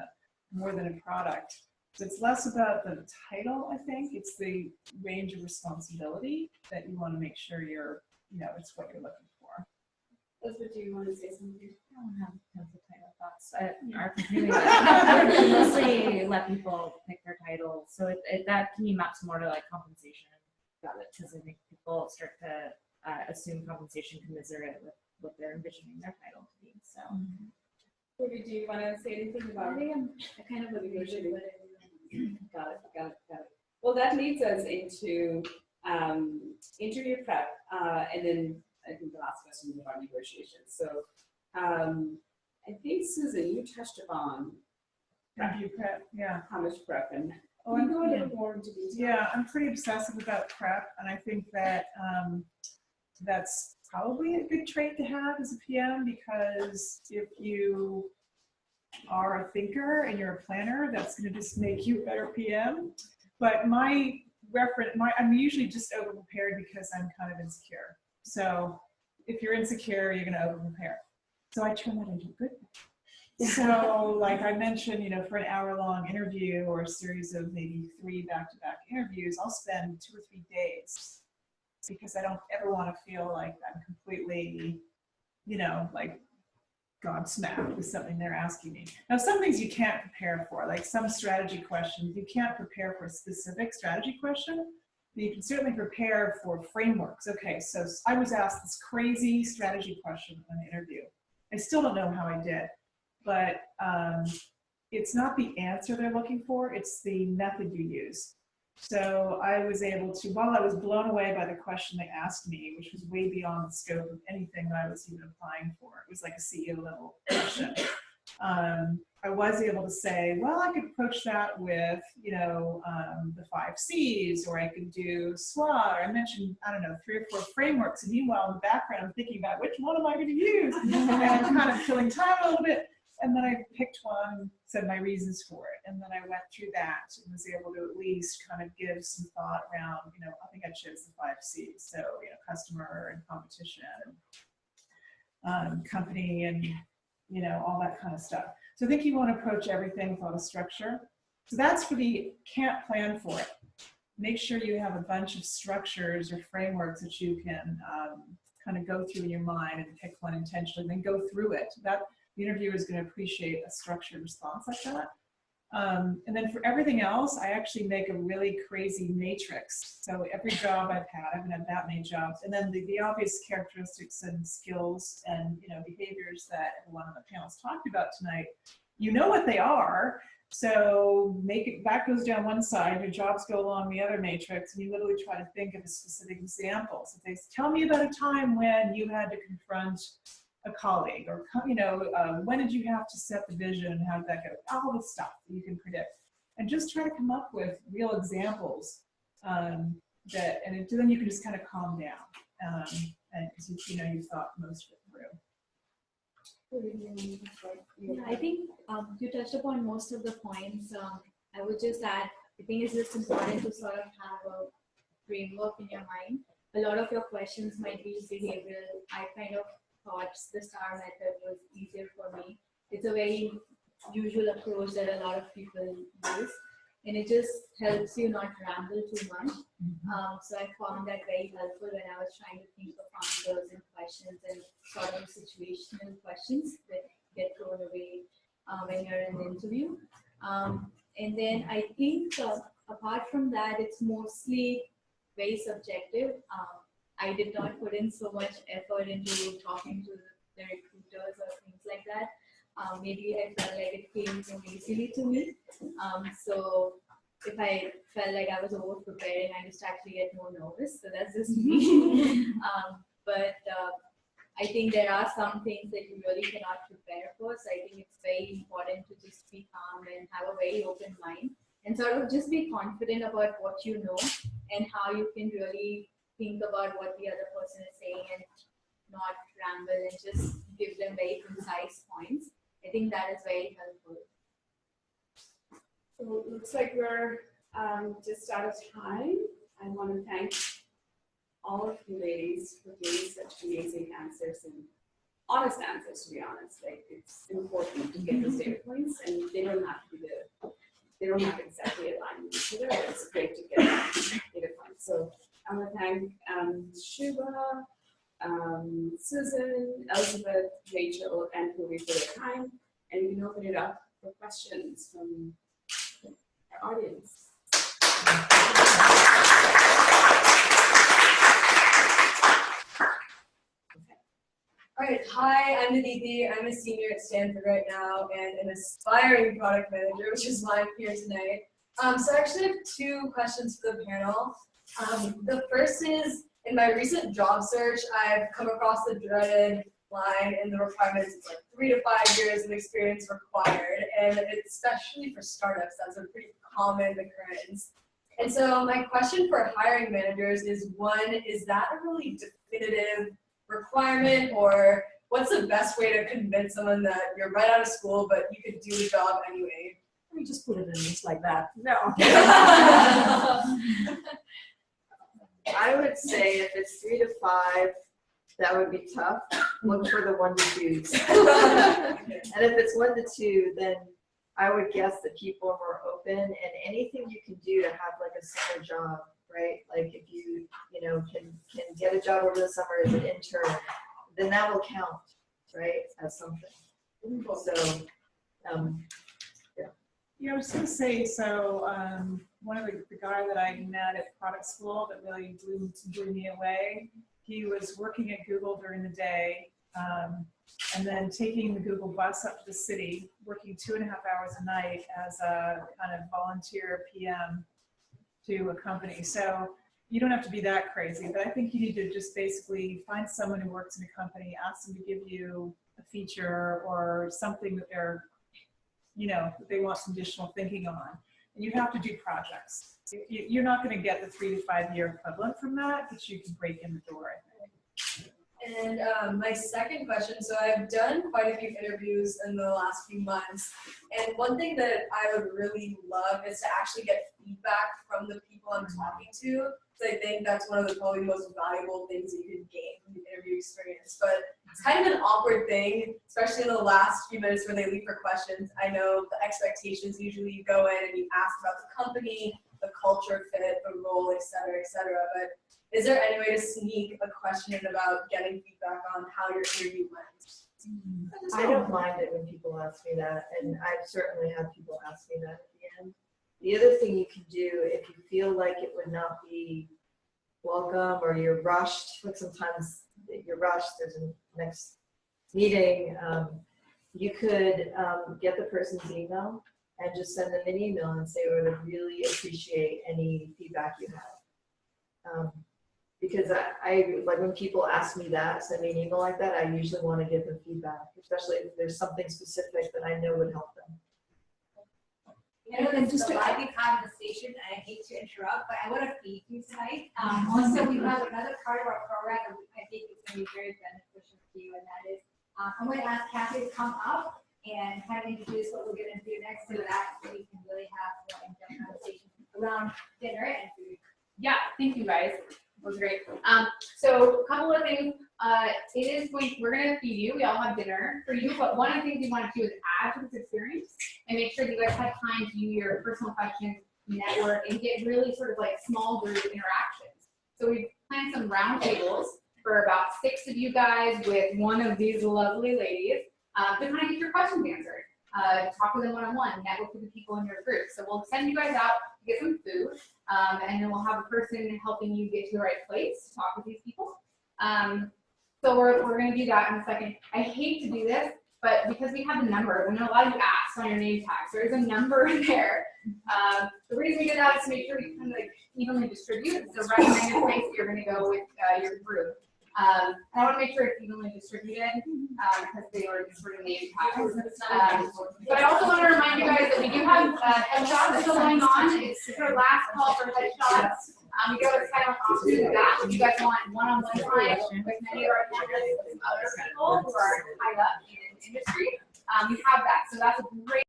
D: more than a product. So it's less about the title, I think. It's the range of responsibility that you want to make sure it's what you're looking for.
C: Elizabeth, do you want to say something?
E: I don't have tons of title thoughts. Our company we mostly let people pick their titles, so that can be mapped more to like compensation. Got it. Because I think people start to assume compensation commensurate with what they're envisioning their title to be. So,
C: Ruby, do you want to say anything about it?
G: I kind of agree with it.
C: Got it. Well, that leads us into interview prep, and then I think the last question is about negotiations. So I think, Susan, you touched upon
D: Interview prep, yeah.
C: how much prep, and
D: Oh,
C: can you go a little more into detail?
D: Yeah, I'm pretty obsessive about prep, and I think that that's probably a good trait to have as a PM, because if you are a thinker and you're a planner, that's going to just make you a better PM. But I'm usually just over prepared because I'm kind of insecure. So if you're insecure, you're going to over prepare. So I turn that into a good thing. So like I mentioned, you know, for an hour-long interview or a series of maybe 3 back-to-back interviews, I'll spend 2 or 3 days because I don't ever want to feel like I'm completely, you know, like gobsmacked with something they're asking me. Now, some things you can't prepare for, like some strategy questions, you can't prepare for a specific strategy question, but you can certainly prepare for frameworks. Okay, so I was asked this crazy strategy question on an interview. I still don't know how I did, but it's not the answer they're looking for, it's the method you use. So I was able to, while I was blown away by the question they asked me, which was way beyond the scope of anything that I was even applying for, it was like a CEO level question. I was able to say, well, I could approach that with, you know, the 5 C's, or I could do SWOT, or I mentioned, I don't know, 3 or 4 frameworks, and meanwhile in the background I'm thinking about which one am I going to use, and I'm kind of killing time a little bit. And then I picked one and said my reasons for it. And then I went through that and was able to at least kind of give some thought around, you know, I think I chose the 5 C's. So, you know, customer and competition, company and you know, all that kind of stuff. So I think you want to approach everything with a lot of structure. So that's for the can't plan for it. Make sure you have a bunch of structures or frameworks that you can kind of go through in your mind and pick one intentionally, then go through it. That the interviewer is going to appreciate a structured response like that. And then for everything else, I actually make a really crazy matrix. So every job I've had, I haven't had that many jobs. And then the obvious characteristics and skills and, you know, behaviors that everyone on the panel has talked about tonight, you know what they are. So make it, that goes down one side, your jobs go along the other matrix, and you literally try to think of a specific example. So they tell me about a time when you had to confront a colleague, or, you know, when did you have to set the vision, how did that go? All the stuff that you can predict. And just try to come up with real examples then you can just kind of calm down. And you know, you've thought most of it through.
G: Yeah, I think you touched upon most of the points. I would just add, I think it's just important to sort of have a framework in your mind. A lot of your questions might be behavioral. I kind of thought the STAR method was easier for me. It's a very usual approach that a lot of people use, and it just helps you not ramble too much. So I found that very helpful when I was trying to think of answers and questions and sort of situational questions that get thrown away when you're in the interview. And then I think apart from that, it's mostly very subjective. I did not put in so much effort into talking to the recruiters or things like that. Maybe I felt like it came more easily to me. So if I felt like I was over preparing, I just actually get more nervous. So that's just me. But I think there are some things that you really cannot prepare for. So I think it's very important to just be calm and have a very open mind and sort of just be confident about what you know and how you can really think about what the other person is saying and not ramble and just give them very concise points. I think that is very helpful.
C: So it looks like we're just out of time. I want to thank all of you ladies for giving such amazing answers and honest answers, to be honest. Like, it's important to get those data points, and they don't have to be they don't have to exactly align with each other. It's great to get data points. So I want to thank Shubha, Susan, Elizabeth, Rachel, and Puri for their time. And we can open it up for questions from our audience.
H: All right, hi, I'm Aditi. I'm a senior at Stanford right now and an aspiring product manager, which is why I'm here tonight. So I actually have two questions for the panel. The first is, in my recent job search, I've come across the dreaded line in the requirements. It's like 3 to 5 years of experience required, and especially for startups, that's a pretty common occurrence. And so my question for hiring managers is, one, is that a really definitive requirement, or what's the best way to convince someone that you're right out of school but you could do the job anyway?
B: Let me just put it in just like that. No.
F: I would say if it's 3 to 5, that would be tough. Look for the 1 to 2s. And if it's 1 to 2, then I would guess that people are more open, and anything you can do to have like a summer job, right? Like if you know, can get a job over the summer as an intern, then that will count, right, as something. So,
D: Yeah, I was going to say, so one of the guy that I met at product school that really blew me away, he was working at Google during the day and then taking the Google bus up to the city, working 2.5 hours a night as a kind of volunteer PM to a company. So you don't have to be that crazy, but I think you need to just basically find someone who works in a company, ask them to give you a feature or something that they're, you know, that they want some additional thinking on. And you have to do projects. You're not going to get the 3 to 5 year equivalent from that, but you can break in the door, I think.
H: And my second question, so I've done quite a few interviews in the last few months, and one thing that I would really love is to actually get feedback from the people I'm talking to. because I think that's one of the probably most valuable things that you can gain from the interview experience. But it's kind of an awkward thing, especially in the last few minutes when they leave for questions. I know the expectations usually you go in and you ask about the company, the culture fit, the role, et cetera, but is there any way to sneak a question in about getting feedback on how your interview went?
F: I don't mind it when people ask me that, and I've certainly had people ask me that at the end. The other thing you can do, if you feel like it would not be welcome or you're rushed, like sometimes you're rushed, there's a next meeting, you could get the person's email and just send them an email and say, we would really appreciate any feedback you have. Because I like when people ask me that, send me an email like that, I usually want to give them feedback, especially if there's something specific that I know would help them.
A: I know this is a lively conversation, and I hate to interrupt, but I want to feed you tonight. Also, we have another part of our program that I think is going to be very beneficial to you, and that is I'm going to ask Kathy to come up and kind of introduce what we're going to do next, so that we can really have an in-depth conversation around dinner and food.
I: Yeah, thank you guys. That was great. So a couple of things. We're gonna feed you. We all have dinner for you, but one of the things we want to do is add to this experience and make sure that you guys have time to do your personal questions, network, and get really sort of like small group interactions. So we've planned some round tables for about 6 of you guys with one of these lovely ladies to kind of get your questions answered. Talk with them one-on-one, network with the people in your group. So we'll send you guys out to get some food, and then we'll have a person helping you get to the right place to talk with these people. So we're going to do that in a second. I hate to do this, but because we have the number, when a lot of you asked on your name tags, there is a number in there. The reason we did that is to make sure we kind of like evenly distribute. So recommended place you're going to go with your group. And I want to make sure it's evenly distributed because they were sort of name tags. But I also want to remind you guys that we do have headshots still going on. It's our last call for headshots. We go to sign up to do that. If you guys want one-on-one time with many of our candidates and other people who are high up in industry, we have that. So that's a great